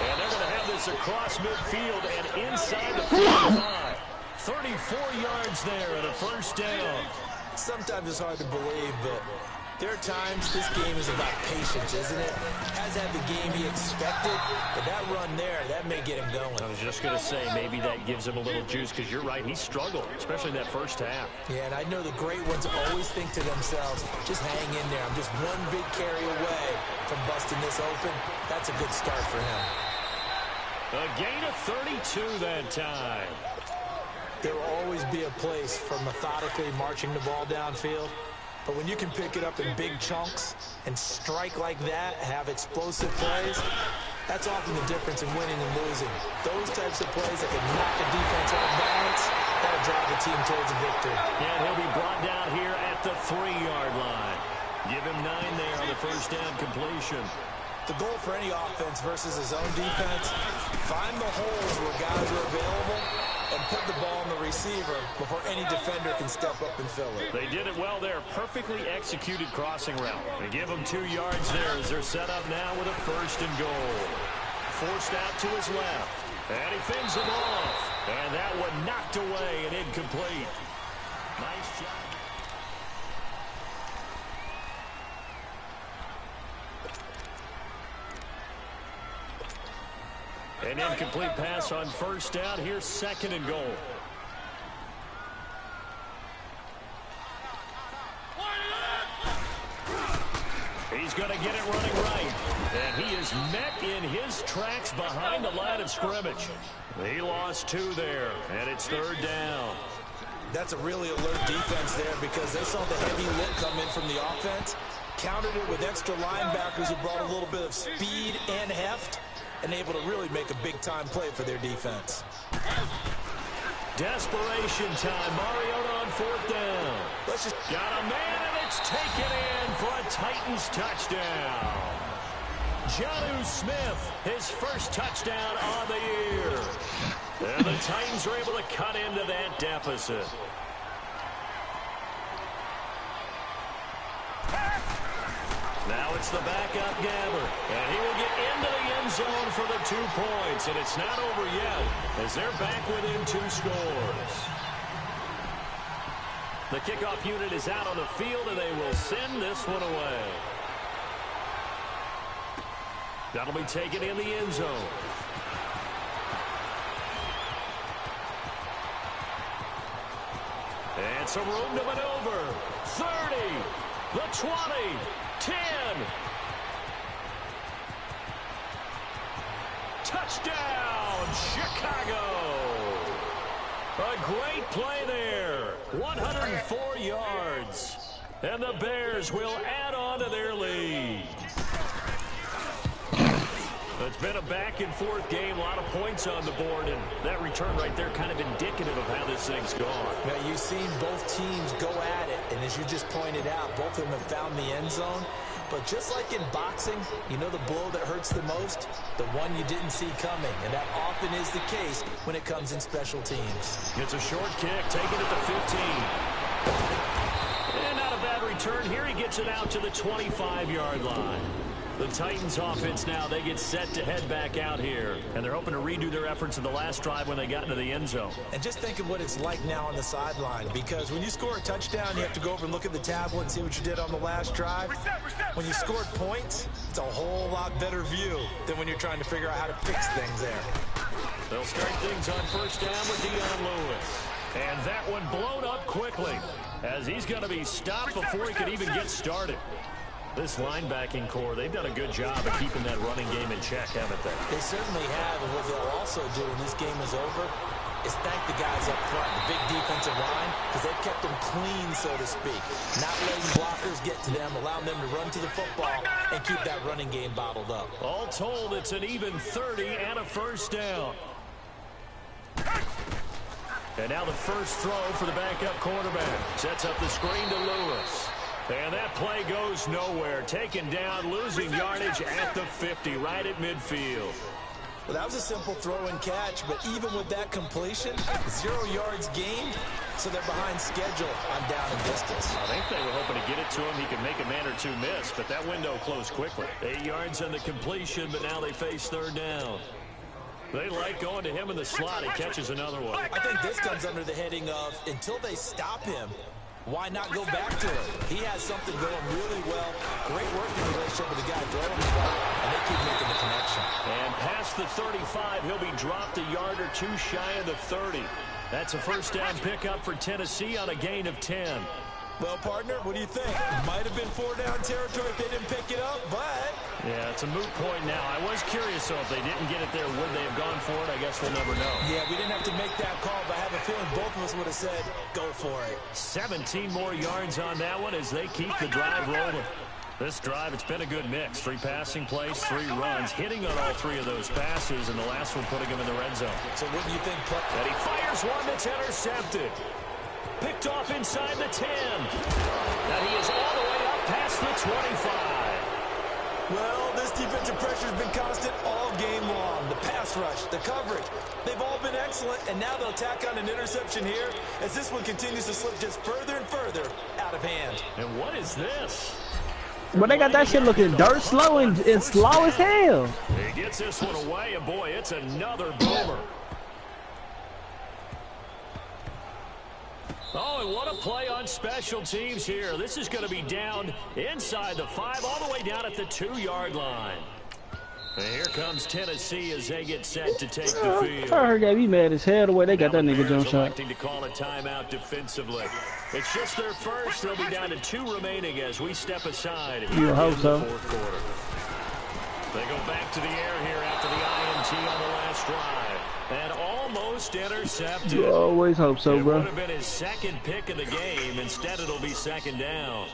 [SPEAKER 1] And they're going to have this across midfield and inside the 45. 34 yards there at a first down.
[SPEAKER 2] Sometimes it's hard to believe, but there are times this game is about patience, isn't it? Has had the game he expected, but that run there, that may get him going.
[SPEAKER 1] I was just going to say, maybe that gives him a little juice, because you're right, he struggled, especially in that first half.
[SPEAKER 2] Yeah, and I know the great ones always think to themselves, just hang in there. I'm just one big carry away from busting this open. That's a good start for him.
[SPEAKER 1] A gain of 32 that time.
[SPEAKER 2] There will always be a place for methodically marching the ball downfield. But when you can pick it up in big chunks and strike like that, have explosive plays, that's often the difference in winning and losing. Those types of plays that can knock a defense off balance, that'll drive the team towards a victory.
[SPEAKER 1] And he'll be brought down here at the 3-yard line. Give him 9 there on the first down completion.
[SPEAKER 2] The goal for any offense versus his own defense, find the holes where guys are available and put the ball on the receiver before any defender can step up and fill it.
[SPEAKER 1] They did it well there. Perfectly executed crossing route. They give him 2 yards there as they're set up now with a first and goal. Forced out to his left. And he fends him off. And that one knocked away and incomplete. Nice job. An incomplete pass on first down. Here's second and goal. He's going to get it running right. And he is met in his tracks behind the line of scrimmage. He lost 2 there, and it's third down.
[SPEAKER 2] That's a really alert defense there because they saw the heavy look come in from the offense, countered it with extra linebackers who brought a little bit of speed and heft, and able to really make a big-time play for their defense.
[SPEAKER 1] Desperation time. Mariota on fourth down. Got a man, and it's taken in for a Titans touchdown. Jonnu Smith, his first touchdown on the year. And the Titans are able to cut into that deficit. Now it's the backup Gabbert, and he will get into the end zone for the 2 points, and it's not over yet as they're back within 2 scores. The kickoff unit is out on the field, and they will send this one away. That'll be taken in the end zone. And some room to maneuver. 30, the 20. 10. Touchdown, Chicago. A great play there. 104 yards. And the Bears will add on to their lead. It's been a back-and-forth game, a lot of points on the board, and that return right there kind of indicative of how this thing's gone.
[SPEAKER 2] Now, you've seen both teams go at it, and as you just pointed out, both of them have found the end zone. But just like in boxing, you know the blow that hurts the most? The one you didn't see coming, and that often is the case when it comes in special teams.
[SPEAKER 1] It's a short kick, taken at the 15. And not a bad return here. He gets it out to the 25-yard line. The Titans offense now, they get set to head back out here. And they're hoping to redo their efforts in the last drive when they got into the end zone.
[SPEAKER 2] And just think of what it's like now on the sideline. Because when you score a touchdown, you have to go over and look at the tablet and see what you did on the last drive. When you scored points, it's a whole lot better view than when you're trying to figure out how to fix things there.
[SPEAKER 1] They'll start things on first down with Dion Lewis. And that one blown up quickly, as he's going to be stopped before he could even get started. This linebacking core, they've done a good job of keeping that running game in check, haven't they?
[SPEAKER 2] They certainly have, and what they'll also do when this game is over is thank the guys up front, the big defensive line, because they've kept them clean, so to speak. Not letting blockers get to them, allowing them to run to the football and keep that running game bottled up.
[SPEAKER 1] All told, it's an even 30 and a first down. And now the first throw for the backup quarterback. Sets up the screen to Lewis. And that play goes nowhere. Taken down, losing yardage at the 50, right at midfield.
[SPEAKER 2] Well, that was a simple throw and catch, but even with that completion, 0 yards gained, so they're behind schedule on down and distance.
[SPEAKER 1] I think they were hoping to get it to him. He could make a man or two miss, but that window closed quickly. 8 yards on the completion, but now they face third down. They like going to him in the slot. He catches another one.
[SPEAKER 2] I think this comes under the heading of, until they stop him, why not go back to him? He has something going really well. Great working relationship with the guy throwing the ball, and they keep making the connection.
[SPEAKER 1] And past the 35, he'll be dropped a yard or two shy of the 30. That's a first down pickup for Tennessee on a gain of 10.
[SPEAKER 2] Well, partner, what do you think? Might have been 4-down territory if they didn't pick it up, but...
[SPEAKER 1] Yeah, it's a moot point now. I was curious, so if they didn't get it there, would they have gone for it? I guess we'll never know.
[SPEAKER 2] Yeah, we didn't have to make that call, but I have a feeling both of us would have said, go for it.
[SPEAKER 1] 17 more yards on that one as they keep the drive rolling. This drive, it's been a good mix. 3 passing plays, 3 runs, hitting on all 3 of those passes, and the last one putting him in the red zone.
[SPEAKER 2] So what do you think?
[SPEAKER 1] And he fires one that's intercepted. Picked off inside the 10. Now he is all the way up past the 25.
[SPEAKER 2] Well, this defensive pressure has been constant all game long. The pass rush, the coverage, they've all been excellent, and now they'll tack on an interception here as this one continues to slip just further and further out of hand.
[SPEAKER 1] And what is this?
[SPEAKER 4] Well, they got that shit looking dirt slow and slow as hell.
[SPEAKER 1] He gets this one away, and boy, it's another boomer. Oh, and what a play on special teams here. This is going to be down inside the 5, all the way down at the 2-yard line. And here comes Tennessee as they get set to take the field.
[SPEAKER 4] I heard that be mad as hell the way they got that nigga jump shot.
[SPEAKER 1] Electing to call a timeout defensively. It's just their first. They'll be down to 2 remaining as we step aside.
[SPEAKER 4] You hope so.
[SPEAKER 1] Fourth quarter. They go back to the air here after the INT on the last drive. And almost intercepted.
[SPEAKER 4] You always hope so, bro.
[SPEAKER 1] It would have been his second pick of the game. Instead, it'll be second down.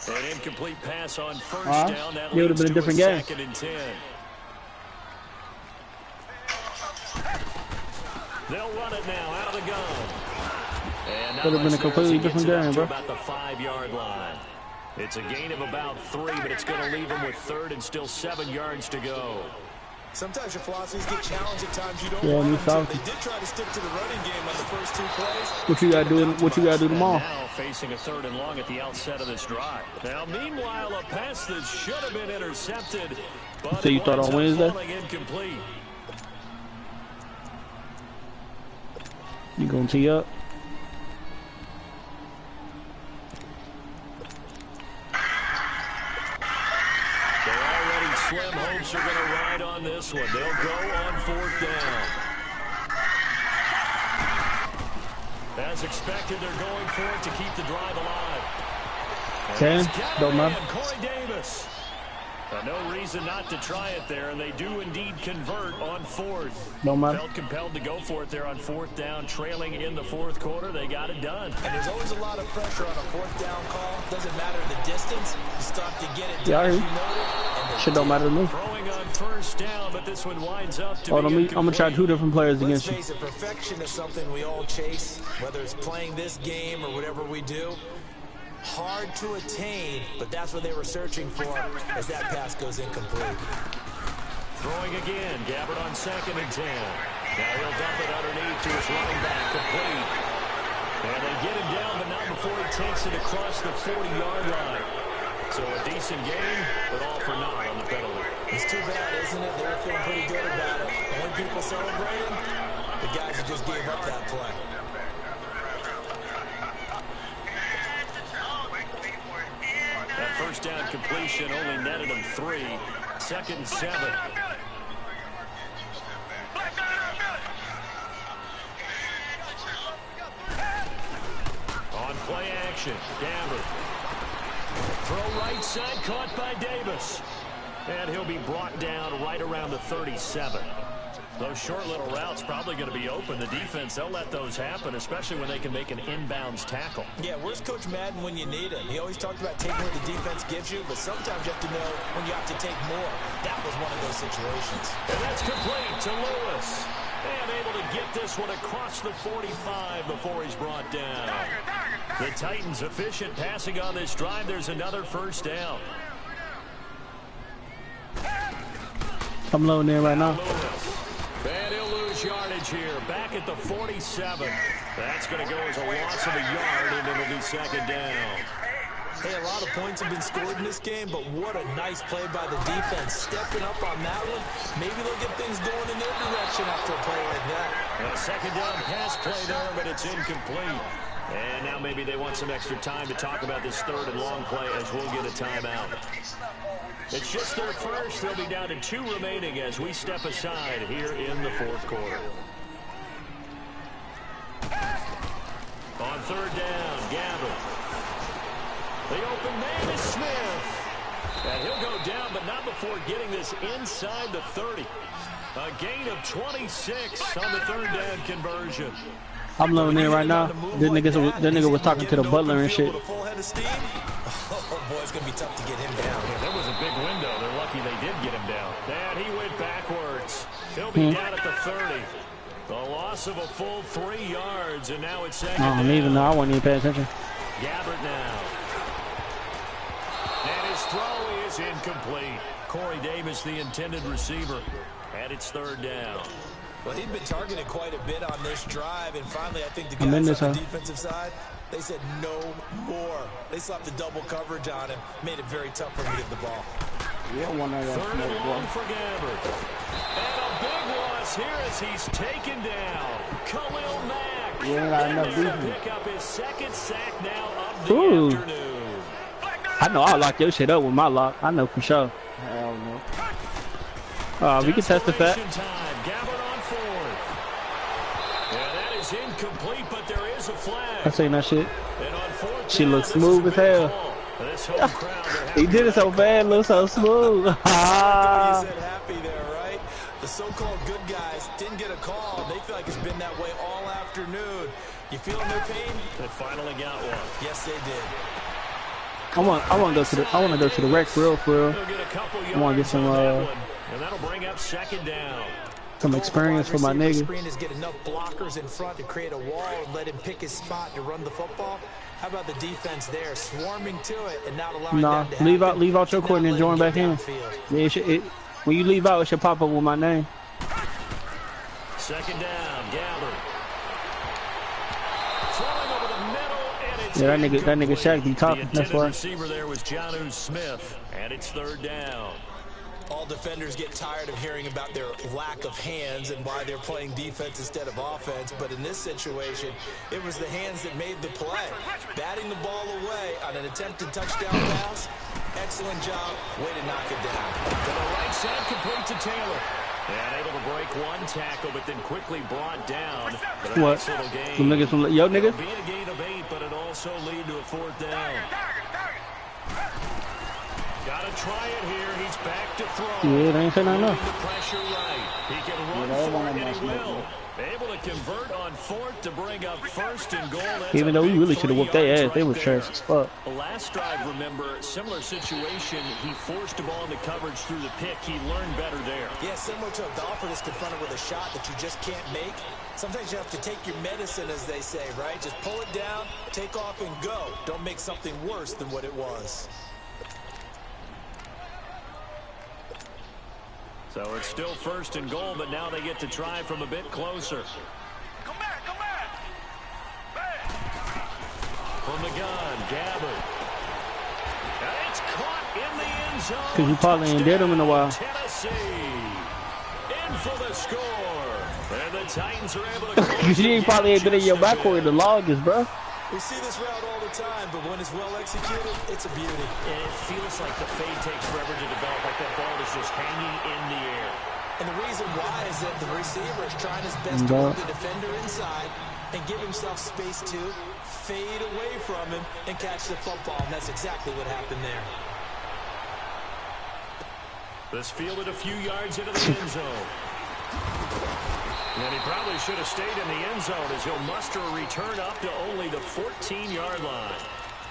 [SPEAKER 1] An incomplete pass on first down. That
[SPEAKER 4] it would have been a different game.
[SPEAKER 1] 2nd and 10. They'll run it now out of the gun. And
[SPEAKER 4] could have been a completely different game, bro.
[SPEAKER 1] About the 5-yard line. It's a gain of about 3, but it's going to leave them with 3rd and still 7 yards to go.
[SPEAKER 2] Sometimes your philosophies get challenged at times you don't
[SPEAKER 4] want them to.
[SPEAKER 2] They did try to stick to the running game on the first 2 plays.
[SPEAKER 4] What you gotta do? What you gotta do tomorrow?
[SPEAKER 1] And now facing a 3rd and long at the outset of this drive. Now, meanwhile, a pass that should have been intercepted, but
[SPEAKER 4] so you thought on Wednesday?
[SPEAKER 1] Incomplete.
[SPEAKER 4] You gonna tee up?
[SPEAKER 1] Slim hopes are going to ride on this one. They'll go on 4th down. As expected, they're going for it to keep the drive alive.
[SPEAKER 4] Okay, don't matter.
[SPEAKER 1] Corey Davis. No reason not to try it there, and they do indeed convert on 4th.
[SPEAKER 4] Don't matter.
[SPEAKER 1] Felt compelled to go for it there on 4th down, trailing in the 4th quarter. They got it done.
[SPEAKER 2] And there's always a lot of pressure on a 4th down call. Doesn't matter the distance. You stop to get it done.
[SPEAKER 4] Yeah, shit don't matter to me.
[SPEAKER 1] Throwing on 1st down, but this one winds up to
[SPEAKER 4] I'm gonna try 2 different players against you.
[SPEAKER 2] Let's face it, perfection is something we all chase, whether it's playing this game or whatever we do. Hard to attain, but that's what they were searching for as that pass goes incomplete.
[SPEAKER 1] Throwing again, Gabbard on 2nd and 10. Now he'll dump it underneath to his running back, complete. And they get him down, but not before he takes it across the 40-yard line. So a decent game, but all for naught on the penalty.
[SPEAKER 2] It's too bad, isn't it? They were feeling pretty good about it. And when people celebrating, the guys who just gave up that play. That
[SPEAKER 1] first down completion only netted him 3. 2nd and 7. On play action, Gabbert. Throw right side, caught by Davis. And he'll be brought down right around the 37. Those short little routes probably going to be open. The defense, they'll let those happen, especially when they can make an inbounds tackle.
[SPEAKER 2] Yeah, where's Coach Madden when you need him? He always talked about taking what the defense gives you, but sometimes you have to know when you have to take more. That was one of those situations.
[SPEAKER 1] And that's complete to Lewis. And able to get this one across the 45 before he's brought down. The Titans efficient passing on this drive. There's another first down.
[SPEAKER 5] I'm loading in right now.
[SPEAKER 1] And he'll lose yardage here. Back at the 47. That's going to go as a loss of a yard, and it'll be 2nd down.
[SPEAKER 2] Hey, a lot of points have been scored in this game, but what a nice play by the defense. Stepping up on that one. Maybe they'll get things going in their direction after a play like that.
[SPEAKER 1] A 2nd down pass play there, but it's incomplete. And now maybe they want some extra time to talk about this 3rd and long play as we'll get a timeout. It's just their first. They'll be down to 2 remaining as we step aside here in the 4th quarter. On 3rd down, Gabbert. The open man is Smith. And he'll go down, but not before getting this inside the 30. A gain of 26 on the 3rd down conversion.
[SPEAKER 5] I'm loading in right now. That nigga was talking to the butler and shit.
[SPEAKER 2] Oh, boy, it's going to be tough to get him down.
[SPEAKER 1] Yeah, there was a big window. They're lucky they did get him down. And he went backwards. He'll be down at the 30. The loss of a full 3 yards, and now it's 2nd down.
[SPEAKER 5] Even though I wasn't even paying attention.
[SPEAKER 1] Gabbert now. And his throw is incomplete. Corey Davis, the intended receiver. And it's 3rd down.
[SPEAKER 2] Well, he'd been targeted quite a bit on this drive, and finally I think the guys on the defensive side, they said no more. They slapped the double coverage on him, made it very tough for him to get the ball.
[SPEAKER 4] Yeah,
[SPEAKER 1] 3rd and long for Gabbert. And a big loss here as he's taken down. Khalil Mack. And they'll pick up his 2nd sack now of the afternoon.
[SPEAKER 5] I know I'll lock your shit up with my lock. I know for sure.
[SPEAKER 4] Hell no.
[SPEAKER 5] We can test the fact.
[SPEAKER 1] Incomplete, but there is a flag.
[SPEAKER 5] I seen that shit. She looks smooth as hell. He did it so bad, looks so smooth.
[SPEAKER 2] You said happy there, right? The so-called good guys didn't get a call. They feel like it's been that way all afternoon. You feeling their pain?
[SPEAKER 1] They finally got one.
[SPEAKER 2] Yes, they did.
[SPEAKER 5] I want to go to the rec for real. I want to get some
[SPEAKER 1] and that'll bring up 2nd down.
[SPEAKER 5] Some experience for my nigga.
[SPEAKER 2] Screen is get enough blockers in front to create a wall and let him pick his spot to run the football. How about the defense there, swarming to it and not allowing them to
[SPEAKER 5] leave out your court and then join back in. Yeah, when you leave out, it should pop up with my name.
[SPEAKER 1] 2nd down, Gabbert. Throwing over the middle, and it's
[SPEAKER 5] that nigga Shaq be talking. That's why.
[SPEAKER 1] The receiver there was Jonnu Smith, and it's 3rd down.
[SPEAKER 2] All defenders get tired of hearing about their lack of hands and why they're playing defense instead of offense. But in this situation, it was the hands that made the play. Batting the ball away on an attempted touchdown pass. Excellent job. Way to knock it down.
[SPEAKER 1] To the right side, complete to Taylor. And able to break one tackle, but then quickly brought down.
[SPEAKER 5] What? Some niggas from yo nigga?
[SPEAKER 1] It'll be a gain of 8, but it also lead to a 4th down. Gotta try it here. He's back to throw.
[SPEAKER 5] Yeah, they ain't saying nothing else.
[SPEAKER 1] The pressure right. He can run for it, and he will. Able to convert on 4th to bring up 1st and goal. That's
[SPEAKER 5] even though we really should have whooped their ass. They were trash as fuck.
[SPEAKER 1] Last drive, remember, similar situation. He forced a ball into coverage through the pick. He learned better there.
[SPEAKER 2] Yeah, similar to a golfer that's confronted with a shot that you just can't make. Sometimes you have to take your medicine, as they say, right? Just pull it down, take off, and go. Don't make something worse than what it was.
[SPEAKER 1] So it's still 1st and goal, but now they get to try from a bit closer.
[SPEAKER 3] Come back, come back.
[SPEAKER 1] From the gun, Gabbert. And it's caught in the end zone.
[SPEAKER 5] Because you probably ain't did them in a while.
[SPEAKER 1] Tennessee in for the score. And the Titans are able to
[SPEAKER 5] you probably ain't been in your backcourt the longest, bro.
[SPEAKER 2] We see this route all the time, but when it's well executed, it's a beauty.
[SPEAKER 1] And it feels like the fade takes forever to develop, like that ball is just hanging in the air.
[SPEAKER 2] And the reason why is that the receiver is trying his best to work the defender inside and give himself space to fade away from him and catch the football. And that's exactly what happened there.
[SPEAKER 1] This fielded a few yards into the end zone. And he probably should have stayed in the end zone as he'll muster a return up to only the 14-yard line.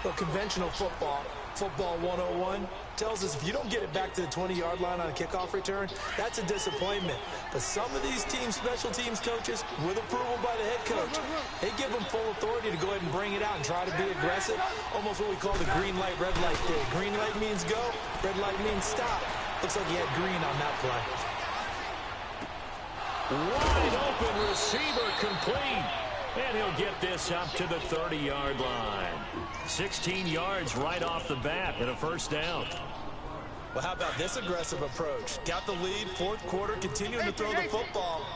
[SPEAKER 2] Well, conventional football 101, tells us if you don't get it back to the 20-yard line on a kickoff return, that's a disappointment. But some of these special teams coaches, with approval by the head coach, they give them full authority to go ahead and bring it out and try to be aggressive. Almost what we call the green light, red light day. Green light means go, red light means stop. Looks like he had green on that play.
[SPEAKER 1] Wide open receiver complete. And he'll get this up to the 30-yard line. 16 yards right off the bat and a first down.
[SPEAKER 2] Well, how about this aggressive approach? Got the lead, fourth quarter, continuing to throw the football.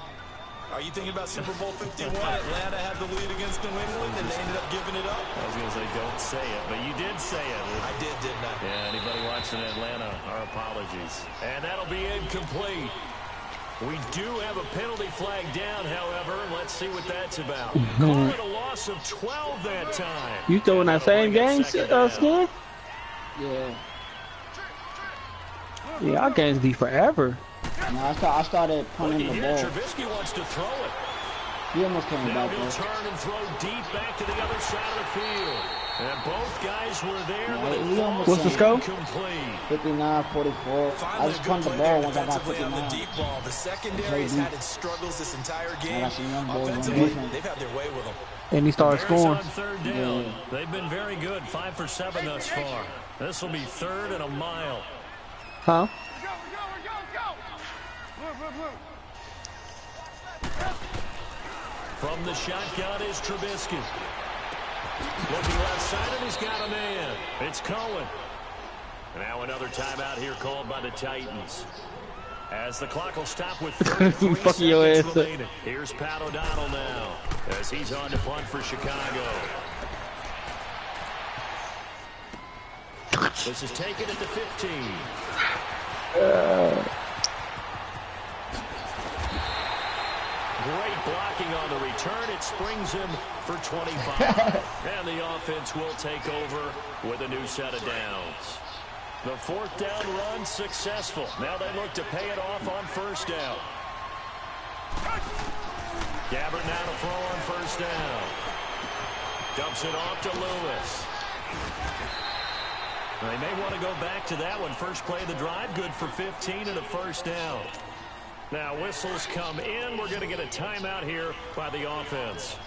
[SPEAKER 2] Are you thinking about Super Bowl 51? Atlanta had the lead against New England, and they ended up giving it up?
[SPEAKER 1] I was going to say, don't say it, but you did say it.
[SPEAKER 2] I did, didn't I?
[SPEAKER 1] Yeah, anybody watching Atlanta, our apologies. And that'll be incomplete. We do have a penalty flag down, however. Let's see what that's about. Call it a loss of 12 that time.
[SPEAKER 5] You throwing that same game, Skin?
[SPEAKER 4] Yeah.
[SPEAKER 5] Yeah, our games be forever.
[SPEAKER 4] No, I started punting the ball.
[SPEAKER 1] Trubisky wants to throw it.
[SPEAKER 4] He almost came
[SPEAKER 1] Now
[SPEAKER 4] back
[SPEAKER 1] he'll
[SPEAKER 4] there.
[SPEAKER 1] turn and throw deep back to the other side of the field. And both guys were there.
[SPEAKER 4] No,
[SPEAKER 5] what's the score?
[SPEAKER 4] 59-44. I just punted the ball once I got 59.
[SPEAKER 2] On the deep ball. The secondary has had its struggles this entire game.
[SPEAKER 4] Offensively,
[SPEAKER 2] they've had their way with them.
[SPEAKER 5] And he started scoring.
[SPEAKER 1] On third down. Yeah. They've been very good. 5 for 7 thus far. This will be third and a mile.
[SPEAKER 5] Huh?
[SPEAKER 1] From the shotgun is Trubisky. Looking left side, and he's got a man. It's Cohen. Now another timeout here called by the Titans. As the clock will stop with 33 seconds remaining. Here's Pat O'Donnell now as he's on to punt for Chicago. This is taken at the 15. Great blocking on the return. It springs him for 25. And the offense will take over with a new set of downs. The fourth down run successful. Now they look to pay it off on first down. Gabbert now to throw on first down. Dumps it off to Lewis. They may want to go back to that one. First play of the drive, good for 15 and a first down. Now whistles come in. We're going to get a timeout here by the offense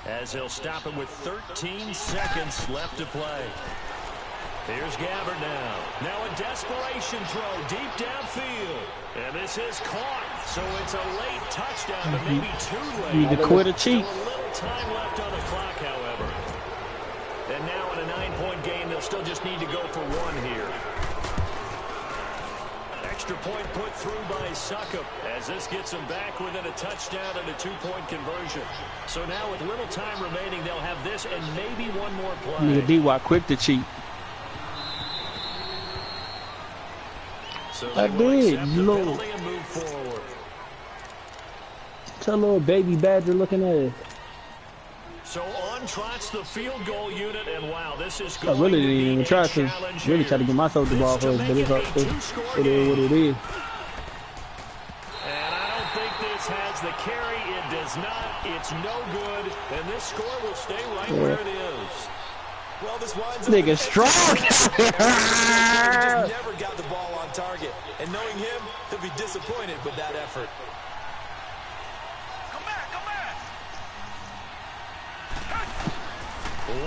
[SPEAKER 1] as he'll stop it with 13 seconds left to play. Here's Gabbert now. Now a desperation throw deep downfield. And this is caught. So it's a late touchdown, but maybe too late.
[SPEAKER 5] Need to quit a cheat.
[SPEAKER 1] Still a little time left on the clock, however. And now in a 9-point game, they'll still just need to go for one here. Extra point put through by Succop as this gets them back within a touchdown and a 2-point conversion. So now with little time remaining, they'll have this and maybe one more play.
[SPEAKER 5] Need to be quick to cheat.
[SPEAKER 1] So
[SPEAKER 5] I did, Lord. It's a little baby badger looking at it.
[SPEAKER 1] So on trots the field goal unit, and wow, this is
[SPEAKER 5] I really didn't even try to. Really try to get myself the ball first, but it is what it is.
[SPEAKER 1] And I don't think this has the carry. It does not. It's no good. And this score will stay right where it is.
[SPEAKER 2] Well, this winds
[SPEAKER 5] nigga strong.
[SPEAKER 2] He just never got the ball on target. And knowing him, he'll be disappointed with that effort.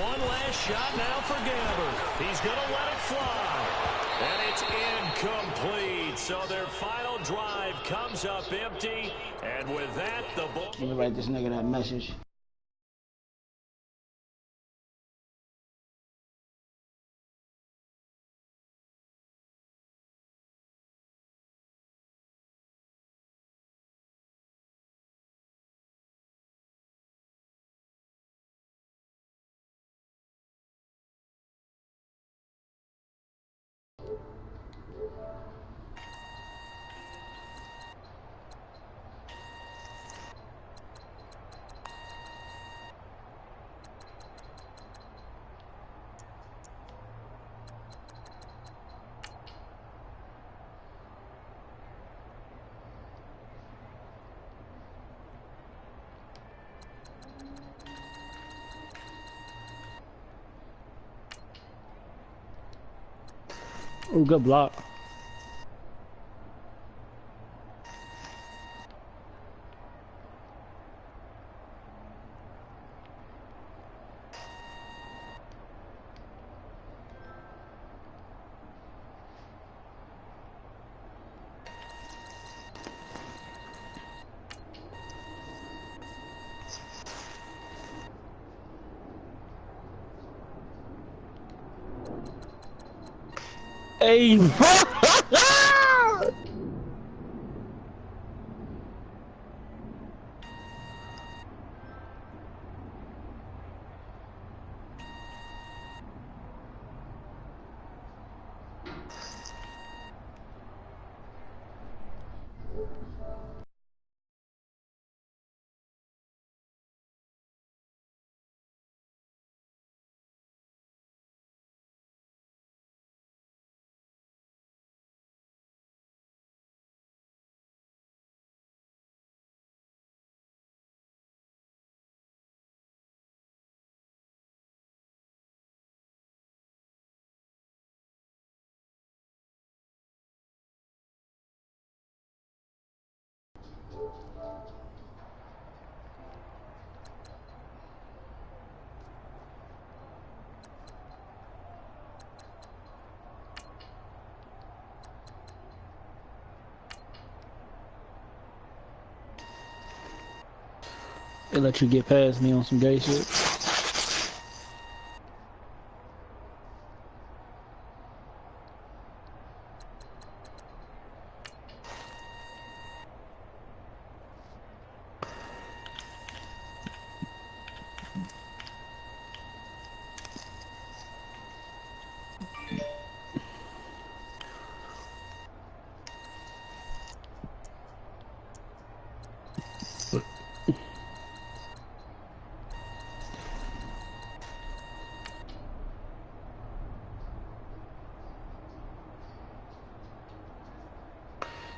[SPEAKER 1] One last shot now for Gabbert. He's going to let it fly. And it's incomplete. So their final drive comes up empty. And with that, the ball...
[SPEAKER 4] Let me write this nigga that message.
[SPEAKER 5] Ooh, good block. Hey, they let you get past me on some gay shit.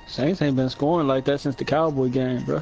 [SPEAKER 5] Saints ain't been scoring like that since the Cowboy game, bro.